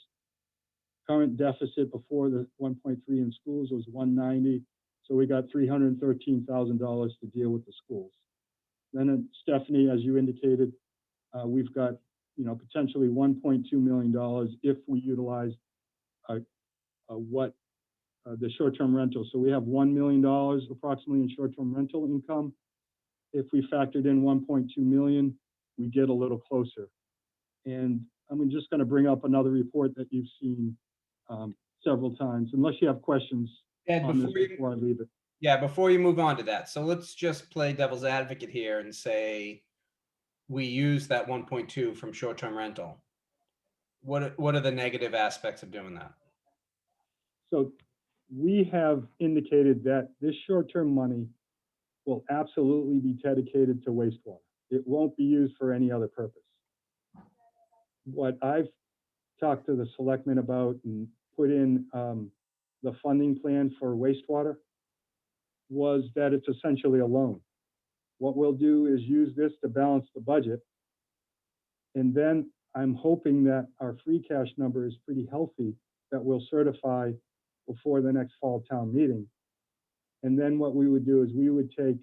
B: Current deficit before the 1.3 in schools was 190. So we got $313,000 to deal with the schools. Then Stephanie, as you indicated, we've got potentially $1.2 million if we utilize the short-term rental. So we have $1 million approximately in short-term rental income. If we factored in 1.2 million, we get a little closer. And I'm just going to bring up another report that you've seen several times, unless you have questions on this before I leave it.
A: Yeah, before you move on to that. So let's just play devil's advocate here and say we use that 1.2 from short-term rental. What are the negative aspects of doing that?
B: So we have indicated that this short-term money will absolutely be dedicated to wastewater. It won't be used for any other purpose. What I've talked to the selectmen about and put in the funding plan for wastewater was that it's essentially a loan. What we'll do is use this to balance the budget. And then I'm hoping that our free cash number is pretty healthy, that we'll certify before the next fall town meeting. And then what we would do is we would take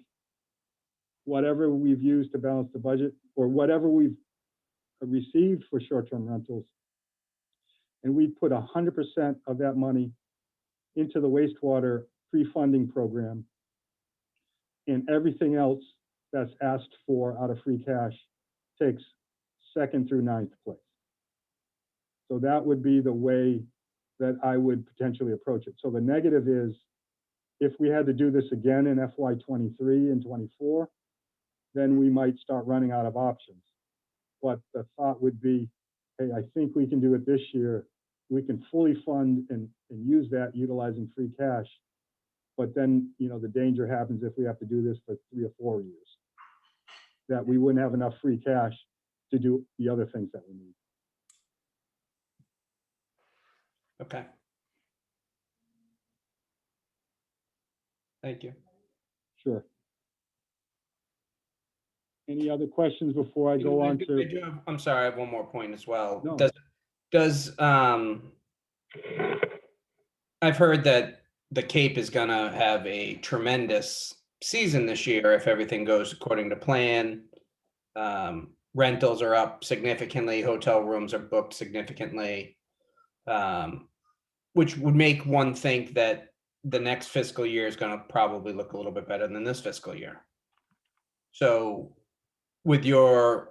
B: whatever we've used to balance the budget or whatever we've received for short-term rentals, and we'd put 100% of that money into the wastewater pre-funding program. And everything else that's asked for out of free cash takes 2nd through 9th place. So that would be the way that I would potentially approach it. So the negative is, if we had to do this again in FY '23 and '24, then we might start running out of options. But the thought would be, hey, I think we can do it this year. We can fully fund and use that utilizing free cash. But then, the danger happens if we have to do this for 3 or 4 years, that we wouldn't have enough free cash to do the other things that we need.
A: Okay. Thank you.
B: Sure. Any other questions before I go on to?
A: I'm sorry, I have one more point as well.
B: No.
A: I've heard that the Cape is gonna have a tremendous season this year if everything goes according to plan. Rentals are up significantly, hotel rooms are booked significantly, which would make one think that the next fiscal year is gonna probably look a little bit better than this fiscal year. So with your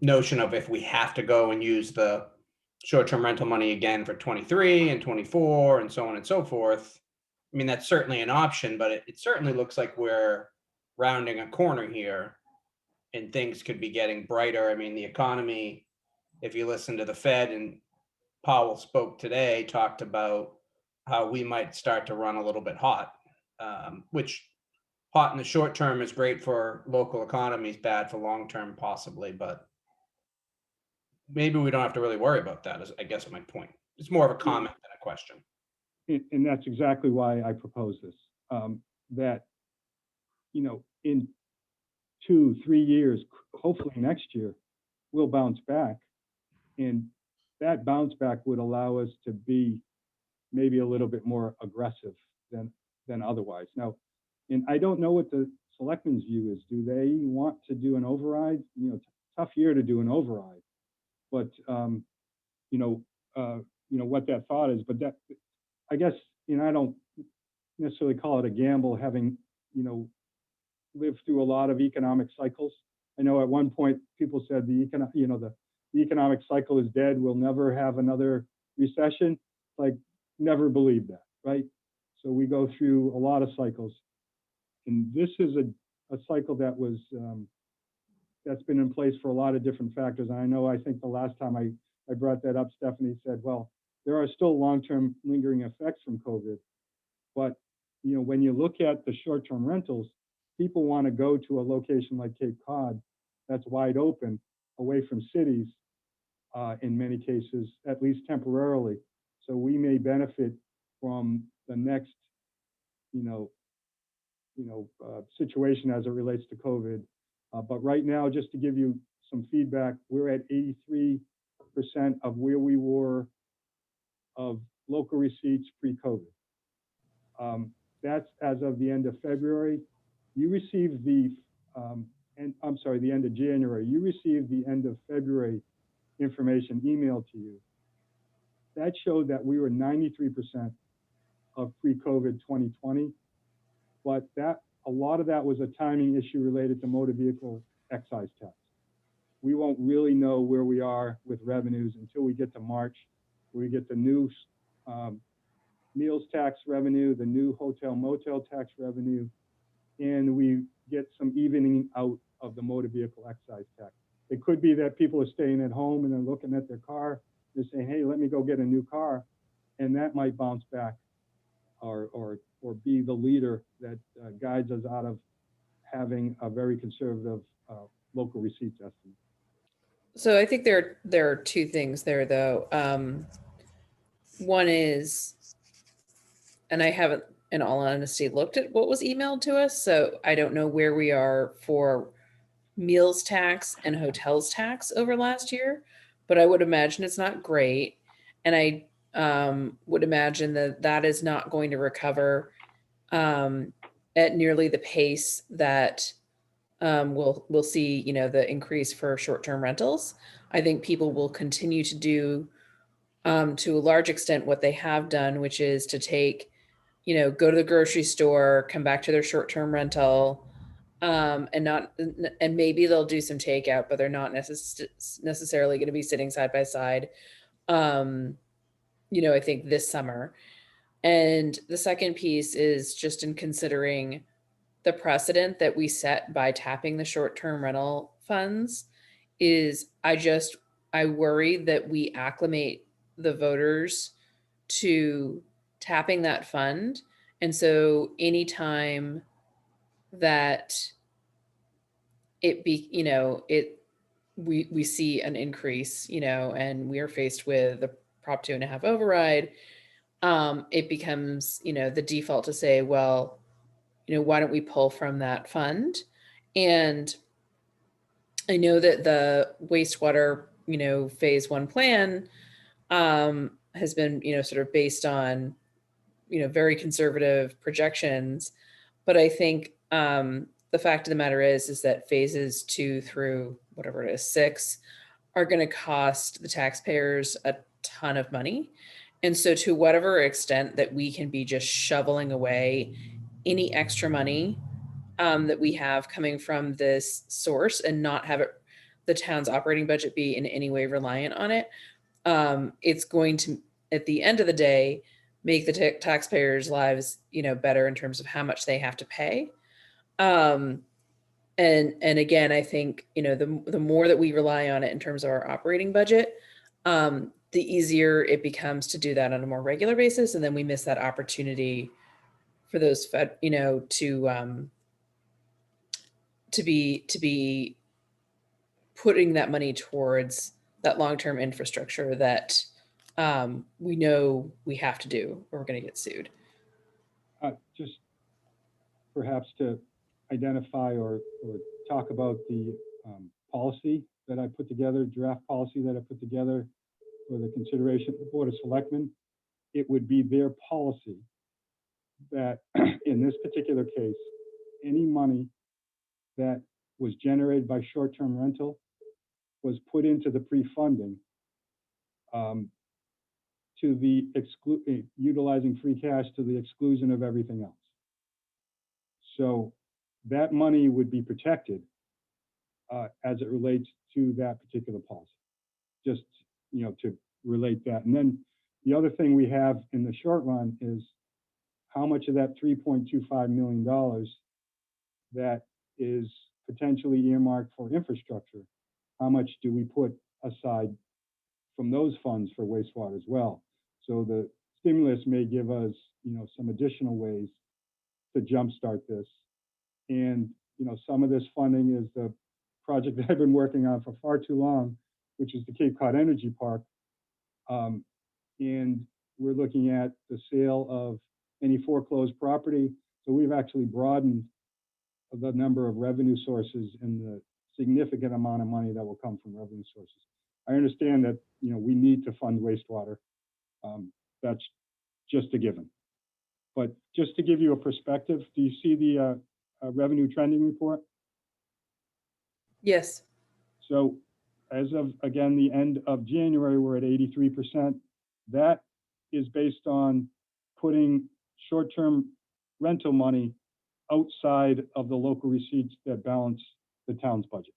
A: notion of if we have to go and use the short-term rental money again for 23 and 24 and so on and so forth, I mean, that's certainly an option, but it certainly looks like we're rounding a corner here and things could be getting brighter. I mean, the economy, if you listen to the Fed, and Powell spoke today, talked about how we might start to run a little bit hot, which hot in the short term is great for local economies, bad for long term possibly, but maybe we don't have to really worry about that, is I guess my point. It's more of a comment than a question.
B: And that's exactly why I propose this, that, in 2-3 years, hopefully next year, we'll bounce back. And that bounce back would allow us to be maybe a little bit more aggressive than otherwise. Now, and I don't know what the selectmen's view is. Do they want to do an override? It's a tough year to do an override, but what that thought is. But that, I guess, I don't necessarily call it a gamble, having lived through a lot of economic cycles. I know at one point people said the economic cycle is dead. We'll never have another recession. Like, never believed that, right? So we go through a lot of cycles. And this is a cycle that was that's been in place for a lot of different factors. And I think the last time I brought that up, Stephanie said, well, there are still long-term lingering effects from COVID. But when you look at the short-term rentals, people want to go to a location like Cape Cod that's wide open, away from cities, in many cases, at least temporarily. So we may benefit from the next, situation as it relates to COVID. But right now, just to give you some feedback, we're at 83% of where we were of local receipts pre-COVID. That's as of the end of February. You received the end of January. You received the end of February information emailed to you. That showed that we were 93% of pre-COVID 2020, but a lot of that was a timing issue related to motor vehicle excise tax. We won't really know where we are with revenues until we get to March, where we get the new meals tax revenue, the new hotel motel tax revenue, and we get some evening out of the motor vehicle excise tax. It could be that people are staying at home and they're looking at their car, they're saying, hey, let me go get a new car, and that might bounce back or be the leader that guides us out of having a very conservative local receipts estimate.
C: So I think there are two things there, though. One is, and I haven't, in all honesty, looked at what was emailed to us, so I don't know where we are for meals tax and hotels tax over last year, but I would imagine it's not great. And I would imagine that is not going to recover at nearly the pace that we'll see, the increase for short-term rentals. I think people will continue to do, to a large extent, what they have done, which is to take go to the grocery store, come back to their short-term rental, and maybe they'll do some takeout, but they're not necessarily going to be sitting side by side. I think this summer. And the second piece is just in considering the precedent that we set by tapping the short-term rental funds is I worry that we acclimate the voters to tapping that fund. And so anytime that we see an increase, and we are faced with the Prop 2.5 override, it becomes, the default to say, well, why don't we pull from that fund? And I know that the wastewater, phase 1 plan has been, sort of based on, very conservative projections. But I think the fact of the matter is that phases 2 through whatever it is, 6 are going to cost the taxpayers a ton of money. And so to whatever extent that we can be just shoveling away any extra money that we have coming from this source and not have the town's operating budget be in any way reliant on it, it's going to, at the end of the day, make the taxpayers' lives, better in terms of how much they have to pay. And again, I think, the more that we rely on it in terms of our operating budget, the easier it becomes to do that on a more regular basis. And then we miss that opportunity for those to be putting that money towards that long-term infrastructure that we know we have to do, or we're going to get sued.
B: Just perhaps to identify or talk about the policy that I put together, draft policy that I put together for the consideration of the Board of Selectmen. It would be their policy that in this particular case, any money that was generated by short-term rental was put into the pre-funding to the utilizing free cash to the exclusion of everything else. So that money would be protected as it relates to that particular policy. Just, to relate that. And then the other thing we have in the short run is how much of that $3.25 million that is potentially earmarked for infrastructure, how much do we put aside from those funds for wastewater as well? So the stimulus may give us, some additional ways to jumpstart this. And, some of this funding is the project that I've been working on for far too long, which is the Cape Cod Energy Park. And we're looking at the sale of any foreclosed property. So we've actually broadened the number of revenue sources and the significant amount of money that will come from revenue sources. I understand that, we need to fund wastewater. That's just a given. But just to give you a perspective, do you see the revenue trending report?
C: Yes.
B: So as of, again, the end of January, we're at 83%. That is based on putting short-term rental money outside of the local receipts that balance the town's budget.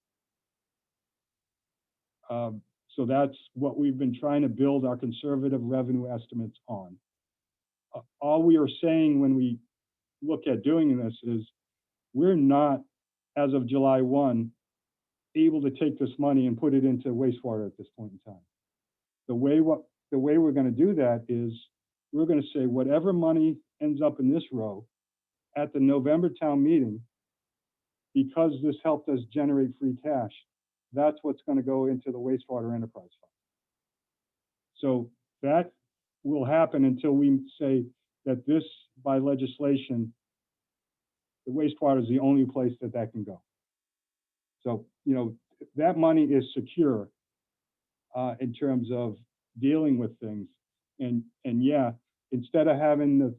B: So that's what we've been trying to build our conservative revenue estimates on. All we are saying when we look at doing this is we're not, as of July 1, able to take this money and put it into wastewater at this point in time. The way we're going to do that is we're going to say whatever money ends up in this row at the November town meeting, because this helped us generate free cash, that's what's going to go into the wastewater enterprise fund. So that will happen until we say that this, by legislation, the wastewater is the only place that can go. So, that money is secure in terms of dealing with things. And yeah, instead of having the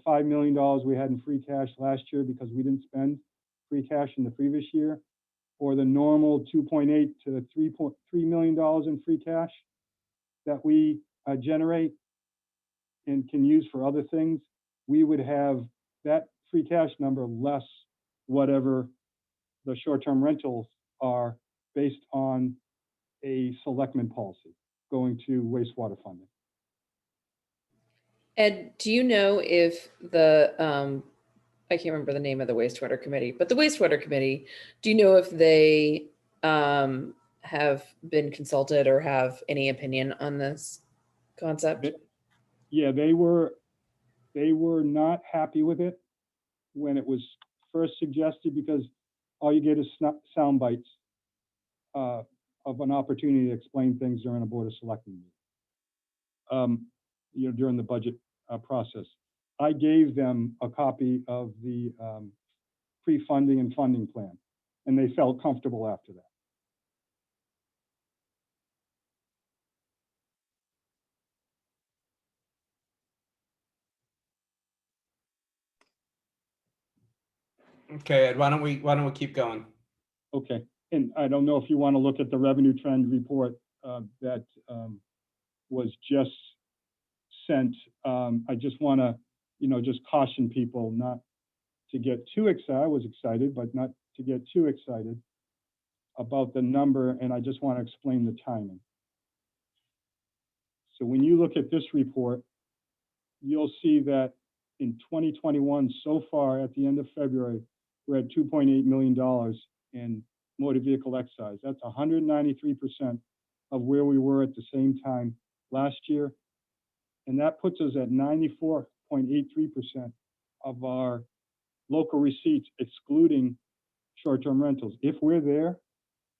B: $5 million we had in free cash last year because we didn't spend free cash in the previous year, or the normal $2.8 to $3.3 million in free cash that we generate and can use for other things, we would have that free cash number less whatever the short-term rentals are based on a selectman policy going to wastewater funding.
C: Ed, do you know if the, I can't remember the name of the wastewater committee, but the wastewater committee, do you know if they have been consulted or have any opinion on this concept?
B: Yeah, they were not happy with it when it was first suggested, because all you get is sound bites of an opportunity to explain things during a Board of Selectmen meeting, during the budget process. I gave them a copy of the pre-funding and funding plan, and they felt comfortable after that.
A: Okay, Ed, why don't we keep going?
B: Okay, and I don't know if you want to look at the revenue trend report that was just sent. I just want to, just caution people not to get too excited. I was excited, but not to get too excited about the number, and I just want to explain the timing. So when you look at this report, you'll see that in 2021, so far at the end of February, we're at $2.8 million in motor vehicle excise. That's 193% of where we were at the same time last year. And that puts us at 94.83% of our local receipts, excluding short-term rentals. If we're there,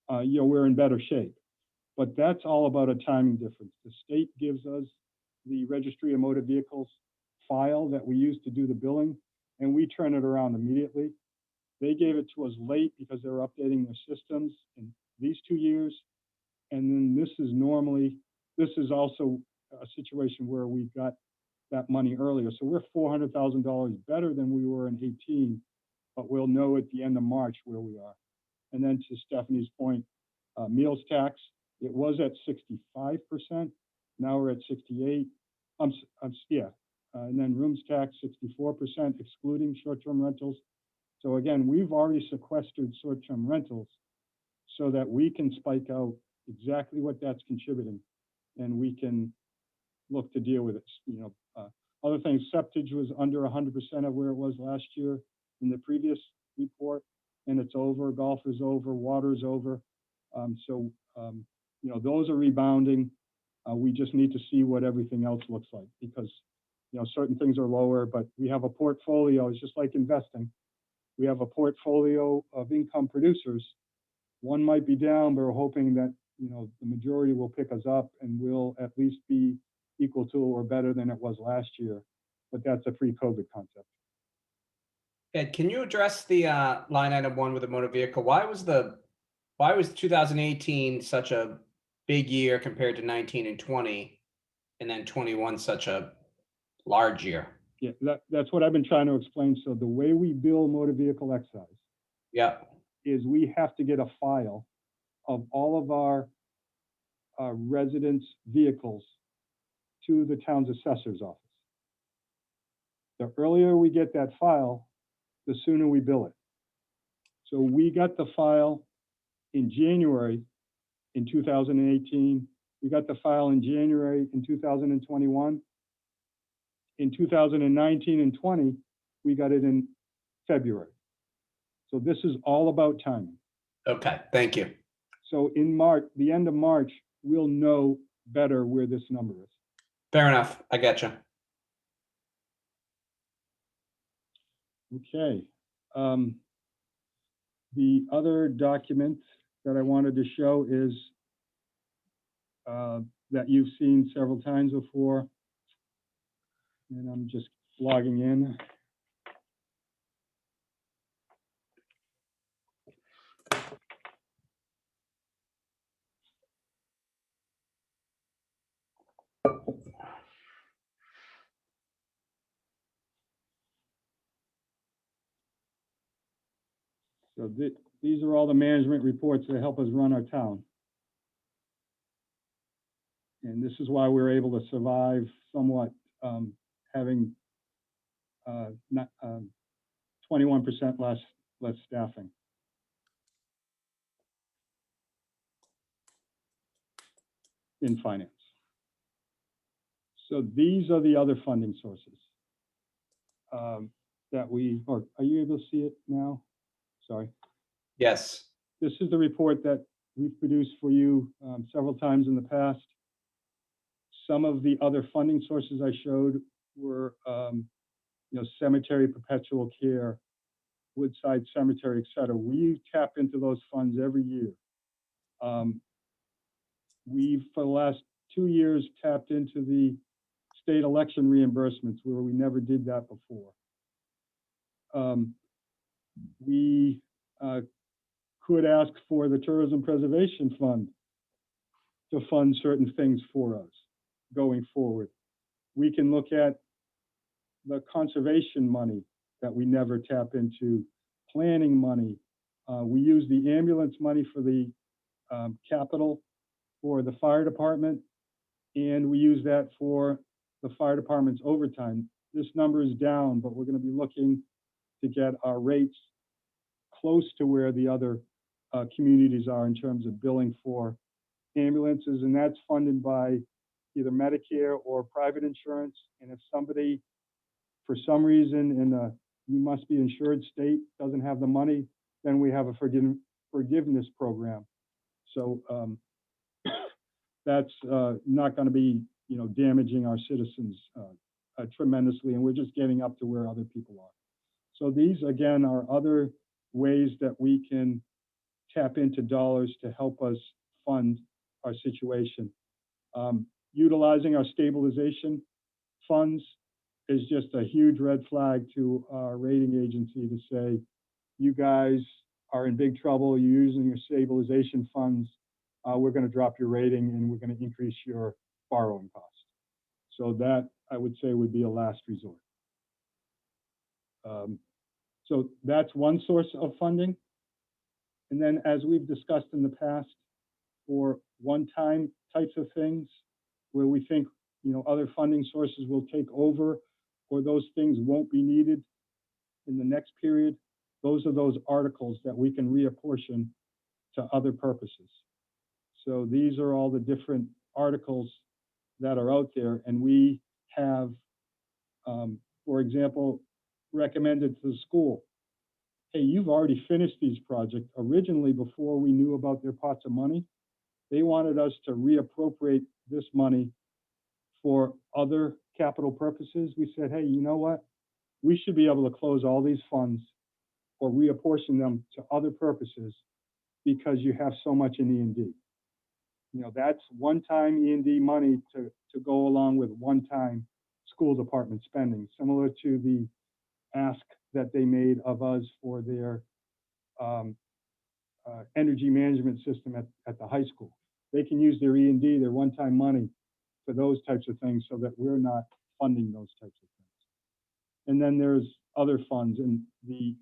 B: we're in better shape. But that's all about a timing difference. The state gives us the Registry of Motor Vehicles file that we use to do the billing, and we turn it around immediately. They gave it to us late because they were updating their systems in these 2 years. And then this is also a situation where we got that money earlier. So we're $400,000 better than we were in 18, but we'll know at the end of March where we are. And then to Stephanie's point, meals tax, it was at 65%. Now we're at 68. And then rooms tax, 64%, excluding short-term rentals. So again, we've already sequestered short-term rentals so that we can spike out exactly what that's contributing, and we can look to deal with it. Other things, septage was under 100% of where it was last year in the previous report, and it's over. Golf is over. Water is over. Those are rebounding. We just need to see what everything else looks like, because certain things are lower, but we have a portfolio. It's just like investing. We have a portfolio of income producers. One might be down, but we're hoping that the majority will pick us up and will at least be equal to or better than it was last year. But that's a pre-COVID concept.
A: Ed, can you address the line item 1 with the motor vehicle? Why was 2018 such a big year compared to 19 and 20, and then 21 such a large year?
B: Yeah, that's what I've been trying to explain. So the way we bill motor vehicle excise, is we have to get a file of all of our residents' vehicles to the town's assessor's office. The earlier we get that file, the sooner we bill it. So we got the file in January in 2018. We got the file in January in 2021. In 2019 and 20, we got it in February. So this is all about timing.
A: Okay, thank you.
B: So in March, the end of March, we'll know better where this number is.
A: Fair enough. I get you.
B: Okay. The other document that I wanted to show is that you've seen several times before. And I'm just logging in. So these are all the management reports that help us run our town. And this is why we're able to survive somewhat, having not 21% less staffing. In finance. So these are the other funding sources that we, or are you able to see it now? Sorry.
A: Yes.
B: This is the report that we've produced for you several times in the past. Some of the other funding sources I showed were, cemetery perpetual care, Woodside Cemetery, et cetera. We tap into those funds every year. We've, for the last 2 years, tapped into the state election reimbursements where we never did that before. We could ask for the Tourism Preservation Fund to fund certain things for us going forward. We can look at the conservation money that we never tap into, planning money. We use the ambulance money for the capital for the fire department, and we use that for the fire department's overtime. This number is down, but we're going to be looking to get our rates close to where the other communities are in terms of billing for ambulances, and that's funded by either Medicare or private insurance. And if somebody, for some reason, in a you must be insured state doesn't have the money, then we have a forgiveness program. So that's not going to be, damaging our citizens tremendously, and we're just getting up to where other people are. So these, again, are other ways that we can tap into dollars to help us fund our situation. Utilizing our stabilization funds is just a huge red flag to our rating agency to say, you guys are in big trouble, you're using your stabilization funds, we're going to drop your rating and we're going to increase your borrowing cost. So that, I would say, would be a last resort. So that's one source of funding. And then, as we've discussed in the past, for one-time types of things where we think, other funding sources will take over or those things won't be needed in the next period, those are those articles that we can reapportion to other purposes. So these are all the different articles that are out there, and we have, for example, recommended to the school, hey, you've already finished these projects. Originally, before we knew about their pots of money, they wanted us to reappropriate this money for other capital purposes. We said, hey, you know what? We should be able to close all these funds or reapportion them to other purposes because you have so much in E&D. That's one-time E&D money to go along with one-time school department spending, similar to the ask that they made of us for their energy management system at the high school. They can use their E&D, their one-time money, for those types of things so that we're not funding those types of things. And then there's other funds, and the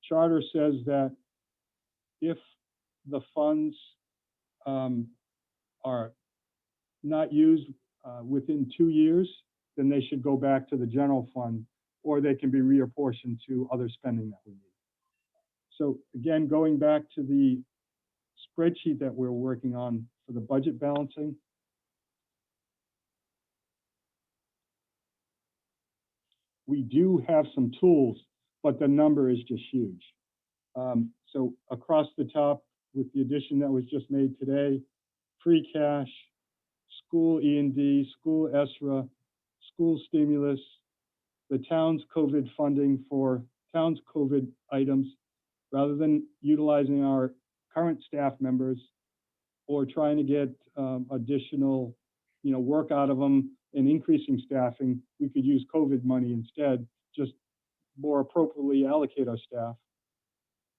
B: charter says that if the funds are not used within 2 years, then they should go back to the general fund, or they can be reapportioned to other spending that we need. So again, going back to the spreadsheet that we're working on for the budget balancing, we do have some tools, but the number is just huge. So across the top, with the addition that was just made today, free cash, school E&D, school ESRA, school stimulus, the town's COVID funding for town's COVID items, rather than utilizing our current staff members or trying to get additional, work out of them and increasing staffing, we could use COVID money instead, just more appropriately allocate our staff.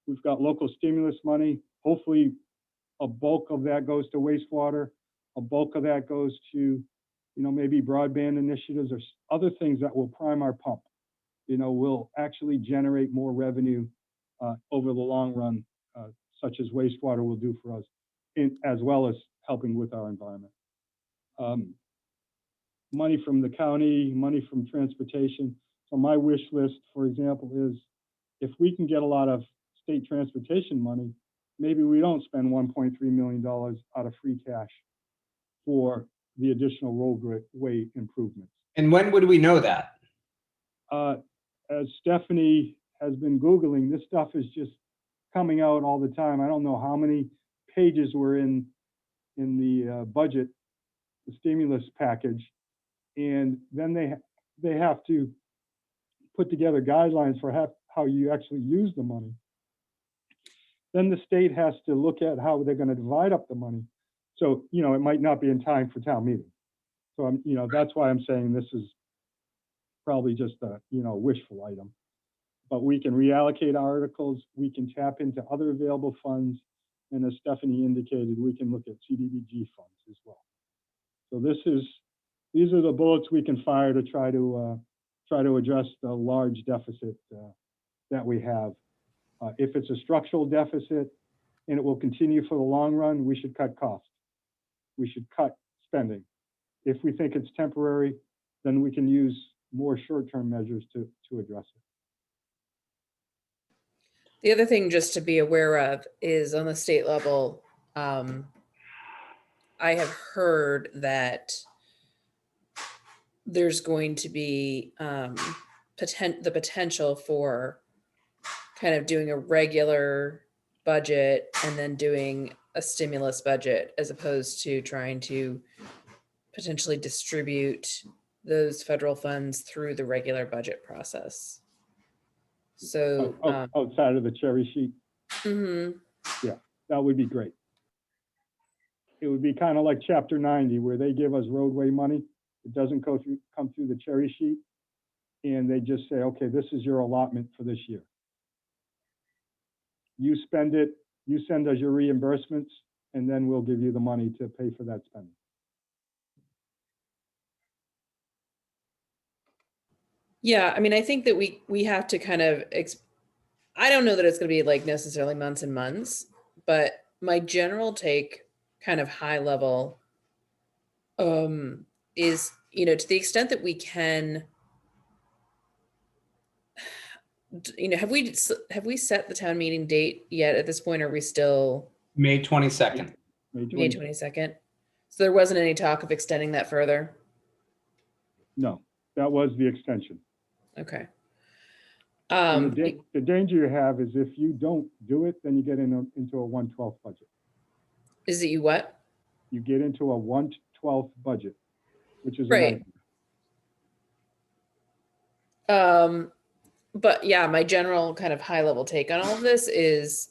B: We've got local stimulus money. Hopefully a bulk of that goes to wastewater. A bulk of that goes to, maybe broadband initiatives or other things that will prime our pump. Will actually generate more revenue over the long run, such as wastewater will do for us, as well as helping with our environment. Money from the county, money from transportation. So my wish list, for example, is if we can get a lot of state transportation money, maybe we don't spend $1.3 million out of free cash for the additional roadway improvements.
A: And when would we know that?
B: As Stephanie has been Googling, this stuff is just coming out all the time. I don't know how many pages were in the budget, the stimulus package. And then they have to put together guidelines for how you actually use the money. Then the state has to look at how they're going to divide up the money. So, you know, it might not be in time for town meeting. So I'm, you know, that's why I'm saying this is probably just a, you know, wishful item. But we can reallocate articles, we can tap into other available funds, and as Stephanie indicated, we can look at CDBG funds as well. So these are the bullets we can fire to try to address the large deficit that we have. If it's a structural deficit and it will continue for the long run, we should cut costs. We should cut spending. If we think it's temporary, then we can use more short-term measures to address it.
C: The other thing just to be aware of is on the state level, I have heard that there's going to be the potential for kind of doing a regular budget and then doing a stimulus budget, as opposed to trying to potentially distribute those federal funds through the regular budget process. So
B: Outside of the cherry sheet,
C: mhm.
B: that would be great. It would be kind of like Chapter 90, where they give us roadway money. It doesn't come through the cherry sheet, and they just say, okay, this is your allotment for this year. You spend it, you send us your reimbursements, and then we'll give you the money to pay for that spending.
C: Yeah, I mean, I think that we have to kind of, I don't know that it's going to be like necessarily months and months, but my general take, kind of high level, is, you know, to the extent that we can, you know, have we set the town meeting date yet at this point? Or are we still
A: May 22nd.
C: May 22nd? So there wasn't any talk of extending that further?
B: No, that was the extension.
C: Okay.
B: The danger you have is if you don't do it, then you get into a 1/12 budget.
C: Is it you what?
B: You get into a 1/12 budget, which is
C: Right. But yeah, my general kind of high level take on all of this is,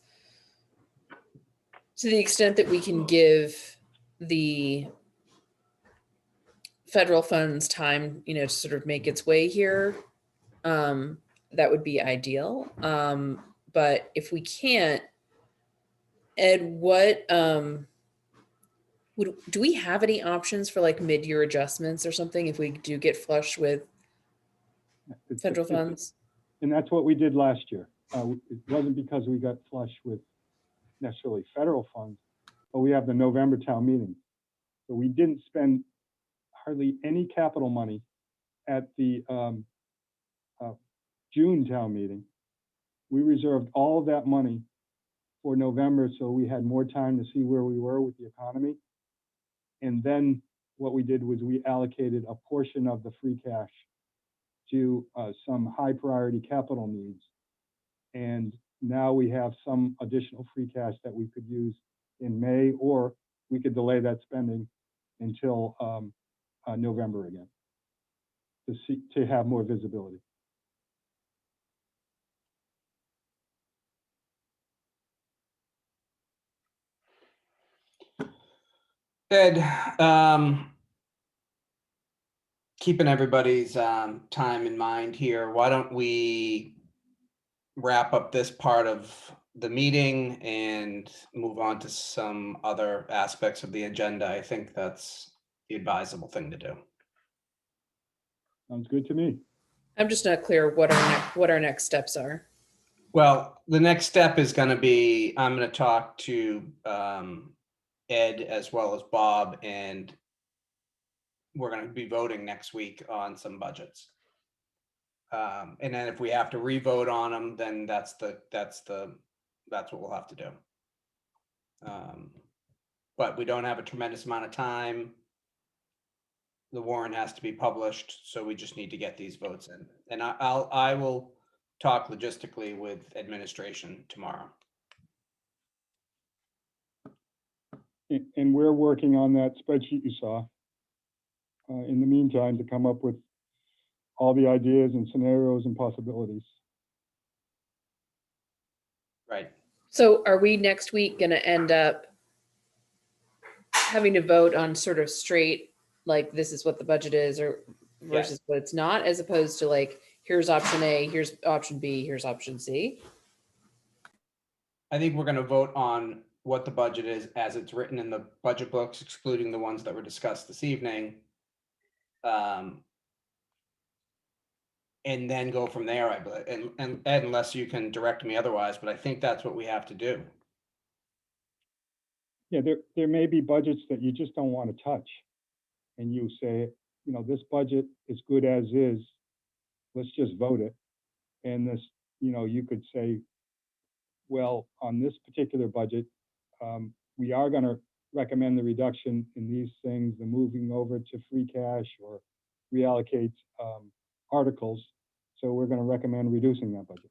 C: to the extent that we can give the federal funds time, you know, to sort of make its way here, that would be ideal. But if we can't, Ed, what do we have any options for like mid-year adjustments or something if we do get flush with federal funds?
B: And that's what we did last year. It wasn't because we got flush with necessarily federal funds, but we have the November town meeting. So we didn't spend hardly any capital money at the June town meeting. We reserved all of that money for November, so we had more time to see where we were with the economy. And then what we did was we allocated a portion of the free cash to some high priority capital needs. And now we have some additional free cash that we could use in May, or we could delay that spending until November again to have more visibility.
A: Ed, keeping everybody's time in mind here, why don't we wrap up this part of the meeting and move on to some other aspects of the agenda? I think that's the advisable thing to do.
B: Sounds good to me.
C: I'm just not clear what our next steps are.
A: Well, the next step is going to be, I'm going to talk to Ed as well as Bob, and we're going to be voting next week on some budgets. And then if we have to re-vote on them, then that's what we'll have to do. But we don't have a tremendous amount of time. The warrant has to be published, so we just need to get these votes in. And I will talk logistically with administration tomorrow.
B: And we're working on that spreadsheet you saw. In the meantime, to come up with all the ideas and scenarios and possibilities.
A: Right.
C: So are we next week going to end up having to vote on sort of straight, like this is what the budget is, or versus what it's not, as opposed to like, here's option A, here's option B, here's option C?
A: I think we're going to vote on what the budget is as it's written in the budget books, excluding the ones that were discussed this evening. And then go from there, I believe, and Ed, unless you can direct me otherwise, but I think that's what we have to do.
B: Yeah, there may be budgets that you just don't want to touch. And you say, you know, this budget is good as is, let's just vote it. And this, you know, you could say, well, on this particular budget, we are going to recommend the reduction in these things, the moving over to free cash or reallocate articles. So we're going to recommend reducing that budget.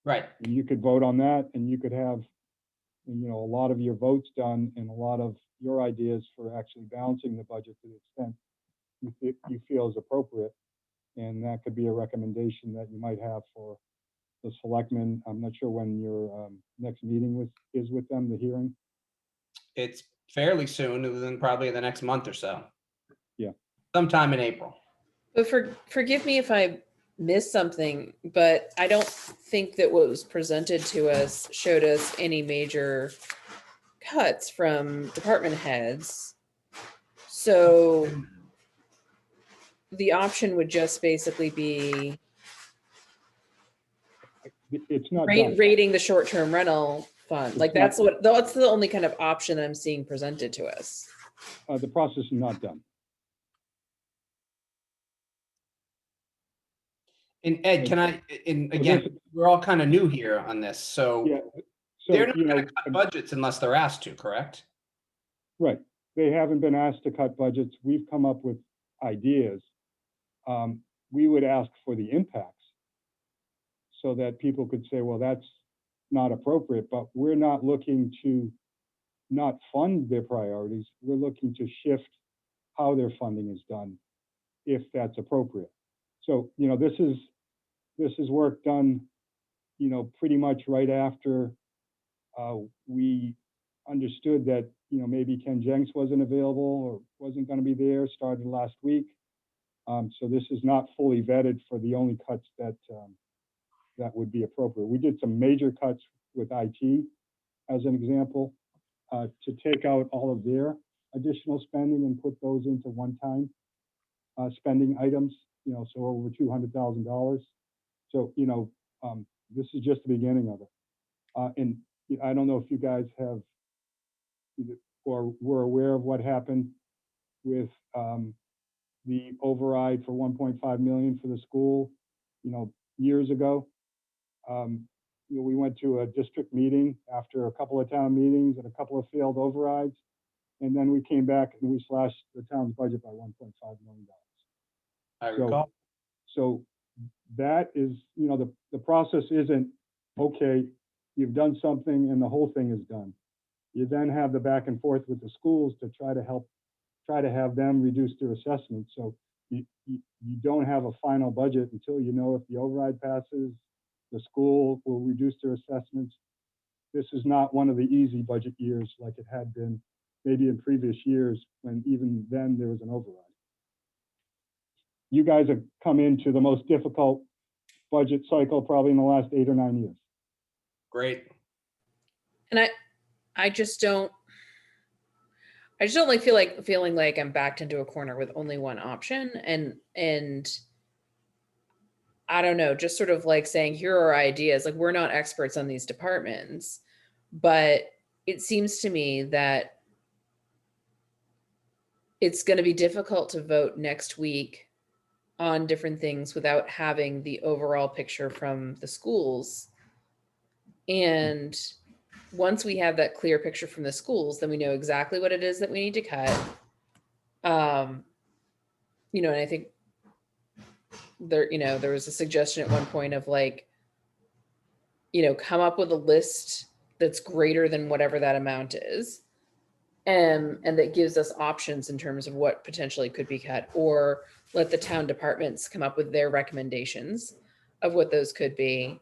A: Right.
B: And you could vote on that, and you could have, you know, a lot of your votes done and a lot of your ideas for actually balancing the budget to the extent you feel is appropriate. And that could be a recommendation that you might have for the selectmen. I'm not sure when your next meeting is with them, the hearing.
A: It's fairly soon, within probably the next month or so.
B: Yeah.
A: Sometime in April.
C: But forgive me if I missed something, but I don't think that what was presented to us showed us any major cuts from department heads. So the option would just basically be
B: It's not done.
C: rating the short-term rental fund. Like that's the only kind of option that I'm seeing presented to us.
B: The process is not done.
A: And Ed, can I, and again, we're all kind of new here on this, so
B: Yeah. So,
A: they're not
B: you know,
A: going to cut budgets unless they're asked to, correct?
B: right. They haven't been asked to cut budgets. We've come up with ideas. We would ask for the impacts so that people could say, well, that's not appropriate, but we're not looking to not fund their priorities. We're looking to shift how their funding is done, if that's appropriate. So, you know, this is work done, you know, pretty much right after we understood that, you know, maybe Ken Jenks wasn't available or wasn't going to be there, started last week. So this is not fully vetted for the only cuts that that would be appropriate. We did some major cuts with IT, as an example, to take out all of their additional spending and put those into one-time spending items, you know, so over $200,000. So, you know, this is just the beginning of it. And I don't know if you guys have or were aware of what happened with the override for 1.5 million for the school, you know, years ago. You know, we went to a district meeting after a couple of town meetings and a couple of failed overrides. And then we came back and we slashed the town's budget by $1.5 million.
A: I recall.
B: So that is, you know, the process isn't, okay, you've done something and the whole thing is done. You then have the back and forth with the schools to try to have them reduce their assessments. So you don't have a final budget until you know if the override passes, the school will reduce their assessments. This is not one of the easy budget years like it had been maybe in previous years when even then there was an override. You guys have come into the most difficult budget cycle probably in the last 8 or 9 years.
A: Great.
C: And I just don't like feeling like I'm backed into a corner with only one option. And I don't know, just sort of like saying, here are ideas. Like, we're not experts on these departments, but it seems to me that it's going to be difficult to vote next week on different things without having the overall picture from the schools. And once we have that clear picture from the schools, then we know exactly what it is that we need to cut. You know, and I think there, you know, there was a suggestion at one point of like, you know, come up with a list that's greater than whatever that amount is. And that gives us options in terms of what potentially could be cut, or let the town departments come up with their recommendations of what those could be.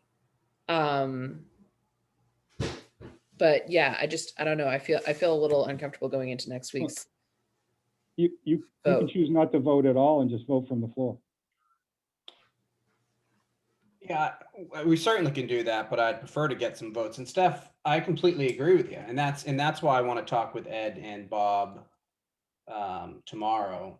C: But yeah, I don't know. I feel a little uncomfortable going into next week's.
B: You can
C: Vote.
B: choose not to vote at all and just vote from the floor.
A: Yeah, we certainly can do that, but I'd prefer to get some votes. And Steph, I completely agree with you. And that's why I want to talk with Ed and Bob tomorrow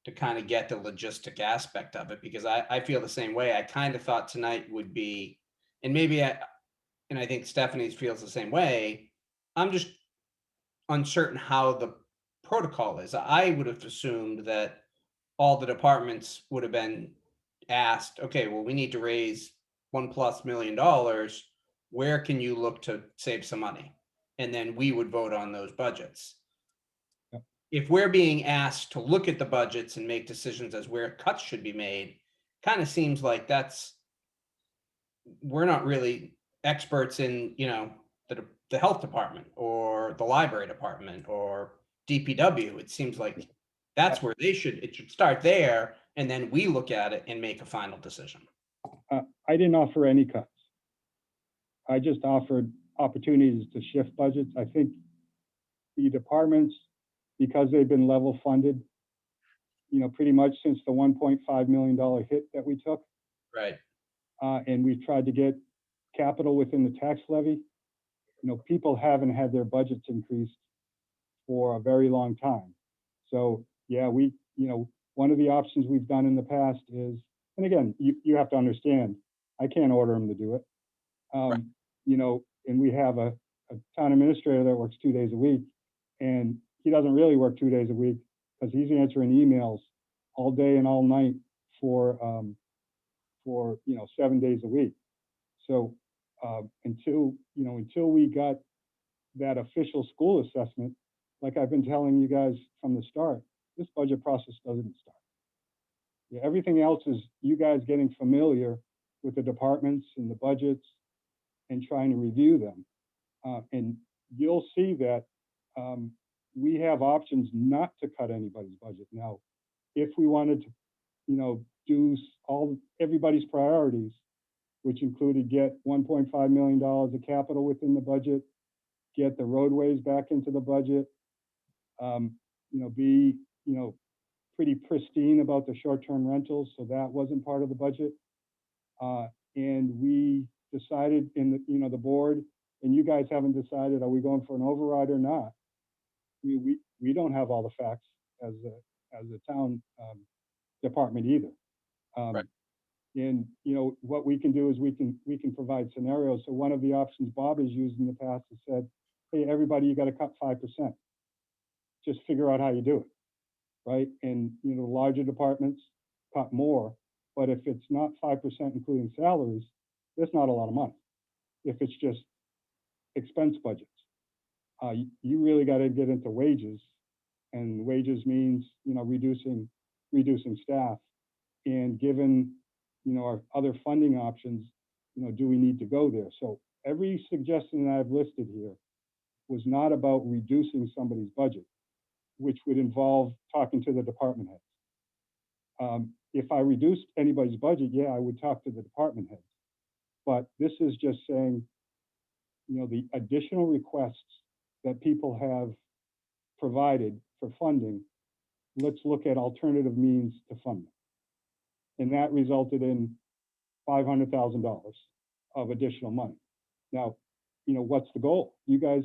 A: to kind of get the logistic aspect of it, because I feel the same way. I kind of thought tonight would be, and maybe and I think Stephanie feels the same way. I'm just uncertain how the protocol is. I would have assumed that all the departments would have been asked, okay, well, we need to raise $1+ million. Where can you look to save some money? And then we would vote on those budgets.
B: Yep.
A: If we're being asked to look at the budgets and make decisions as where cuts should be made, kind of seems like we're not really experts in, you know, the health department or the library department or DPW. It seems like that's where it should start there. And then we look at it and make a final decision.
B: I didn't offer any cuts. I just offered opportunities to shift budgets. I think the departments, because they've been level funded, you know, pretty much since the $1.5 million hit that we took,
A: Right.
B: and we've tried to get capital within the tax levy, you know, people haven't had their budgets increased for a very long time. So yeah, you know, one of the options we've done in the past is, and again, you have to understand, I can't order them to do it.
A: Right.
B: You know, and we have a town administrator that works 2 days a week, and he doesn't really work 2 days a week because he's answering emails all day and all night for you know, 7 days a week. So until we got that official school assessment, like I've been telling you guys from the start, this budget process doesn't start. Yeah, everything else is you guys getting familiar with the departments and the budgets and trying to review them. And you'll see that we have options not to cut anybody's budget. Now, if we wanted to, you know, do everybody's priorities, which included get $1.5 million of capital within the budget, get the roadways back into the budget, you know, be, you know, pretty pristine about the short-term rentals, so that wasn't part of the budget. And we decided in the, you know, the board, and you guys haven't decided, are we going for an override or not? We don't have all the facts as a town department either.
A: Right.
B: And you know what we can do is we can provide scenarios. So one of the options Bob has used in the past has said, hey, everybody, you got to cut 5%. Just figure out how you do it, right? And you know, larger departments cut more, but if it's not 5% including salaries, that's not a lot of money. If it's just expense budgets, you really got to get into wages, and wages means, you know, reducing staff. And given, you know, our other funding options, you know, do we need to go there? So every suggestion that I've listed here was not about reducing somebody's budget, which would involve talking to the department heads. If I reduced anybody's budget, yeah, I would talk to the department heads. But this is just saying, you know, the additional requests that people have provided for funding, let's look at alternative means to fund them. And that resulted in $500,000 of additional money. Now, you know, what's the goal? You guys,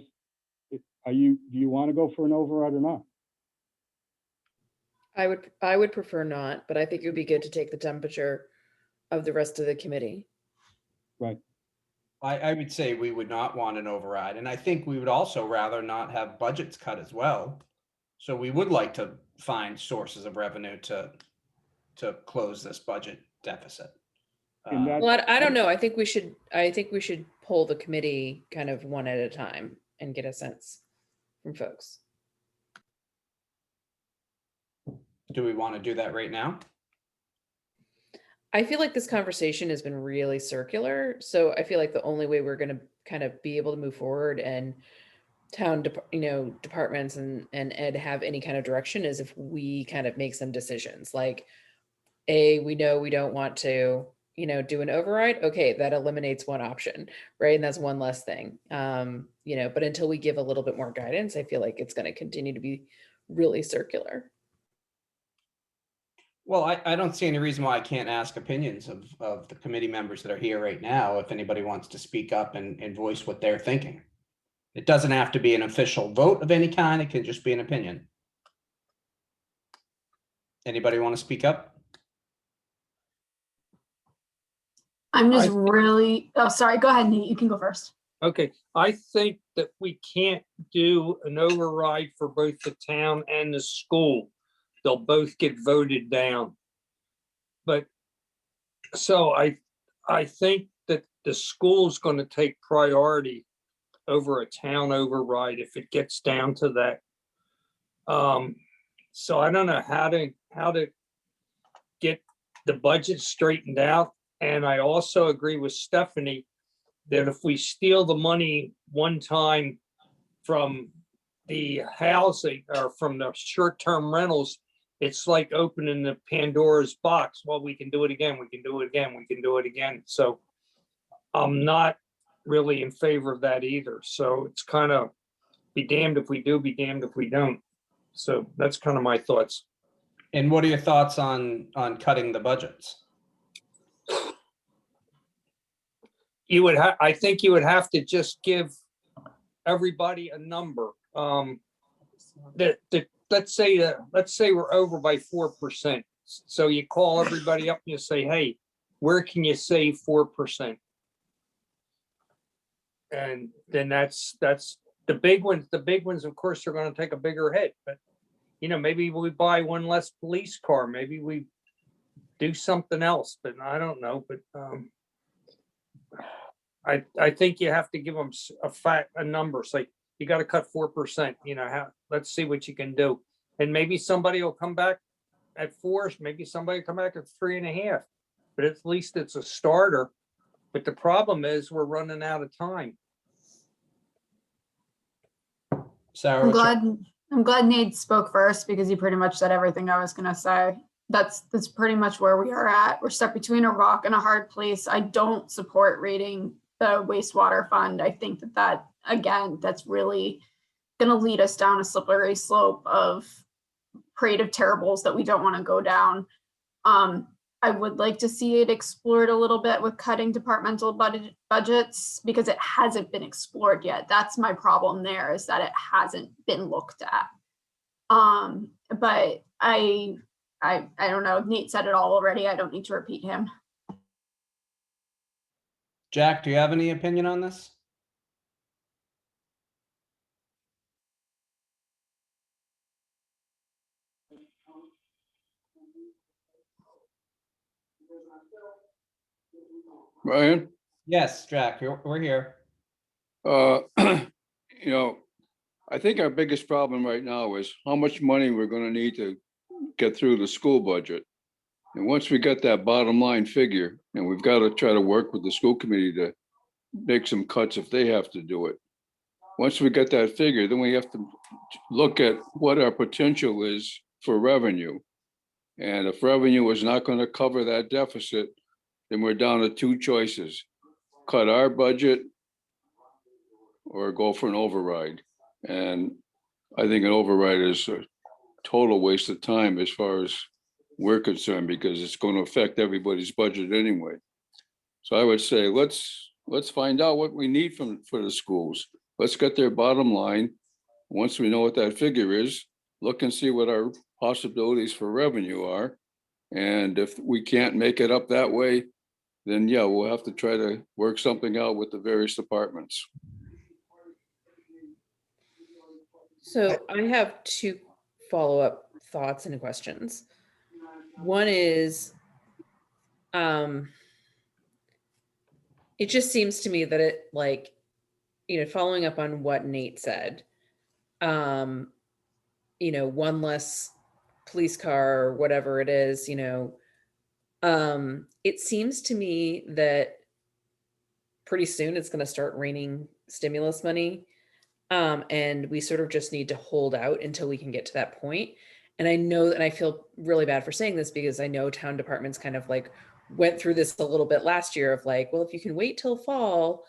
B: do you want to go for an override or not?
C: I would prefer not, but I think it would be good to take the temperature of the rest of the committee.
B: Right.
A: I would say we would not want an override. And I think we would also rather not have budgets cut as well. So we would like to find sources of revenue to to close this budget deficit.
B: And that-
C: Well, I don't know. I think we should poll the committee kind of one at a time and get a sense from folks.
A: Do we want to do that right now?
C: I feel like this conversation has been really circular. So I feel like the only way we're going to kind of be able to move forward and departments and Ed have any kind of direction is if we kind of make some decisions. Like, we know we don't want to, do an override. Okay, that eliminates one option, right? And that's one less thing. But until we give a little bit more guidance, I feel like it's going to continue to be really circular.
A: Well, I don't see any reason why I can't ask opinions of the committee members that are here right now, if anybody wants to speak up and voice what they're thinking. It doesn't have to be an official vote of any kind. It can just be an opinion. Anybody want to speak up?
E: I'm just really, oh, sorry, go ahead, Nate, you can go first.
D: Okay, I think that we can't do an override for both the town and the school. They'll both get voted down. But, so I think that the school's going to take priority over a town override if it gets down to that. So I don't know how to get the budget straightened out. And I also agree with Stephanie that if we steal the money one time from the housing or from the short-term rentals, it's like opening the Pandora's box. Well, we can do it again. We can do it again. We can do it again. So I'm not really in favor of that either. So it's kind of be damned if we do, be damned if we don't. So that's kind of my thoughts.
A: And what are your thoughts on cutting the budgets?
D: I think you would have to just give everybody a number. Let's say we're over by 4%. So you call everybody up and you say, hey, where can you save 4%? And then that's the big ones. The big ones, of course, are going to take a bigger hit. But maybe we buy one less police car. Maybe we do something else. But I don't know. But I think you have to give them a number. It's like you got to cut 4%. Let's see what you can do. And maybe somebody will come back at 4. Maybe somebody will come back at 3.5. But at least it's a starter. But the problem is we're running out of time.
A: Sarah,
E: I'm glad Nate spoke first because he pretty much said everything I was gonna say. That's pretty much where we are at. We're stuck between a rock and a hard place. I don't support raiding the wastewater fund. I think that again, that's really gonna lead us down a slippery slope of parade of terribles that we don't want to go down. I would like to see it explored a little bit with cutting departmental budgets because it hasn't been explored yet. That's my problem there, is that it hasn't been looked at. But I don't know. Nate said it all already. I don't need to repeat him.
A: Jack, do you have any opinion on this?
F: Brian,
A: Yes, Jack, we're here.
F: I think our biggest problem right now is how much money we're gonna need to get through the school budget. And once we get that bottom line figure, and we've got to try to work with the school committee to make some cuts if they have to do it. Once we get that figure, then we have to look at what our potential is for revenue. And if revenue is not going to cover that deficit, then we're down to 2 choices: cut our budget or go for an override. And I think an override is a total waste of time as far as we're concerned, because it's going to affect everybody's budget anyway. So I would say, let's find out what we need for the schools. Let's get their bottom line. Once we know what that figure is, look and see what our possibilities for revenue are. And if we can't make it up that way, then yeah, we'll have to try to work something out with the various departments.
C: So I have 2 follow-up thoughts and questions. One is, it just seems to me that it, like, following up on what Nate said, one less police car or whatever it is, it seems to me that pretty soon it's going to start raining stimulus money. And we sort of just need to hold out until we can get to that point. And I know, and I feel really bad for saying this because I know town departments kind of like went through this a little bit last year of like, well, if you can wait till fall,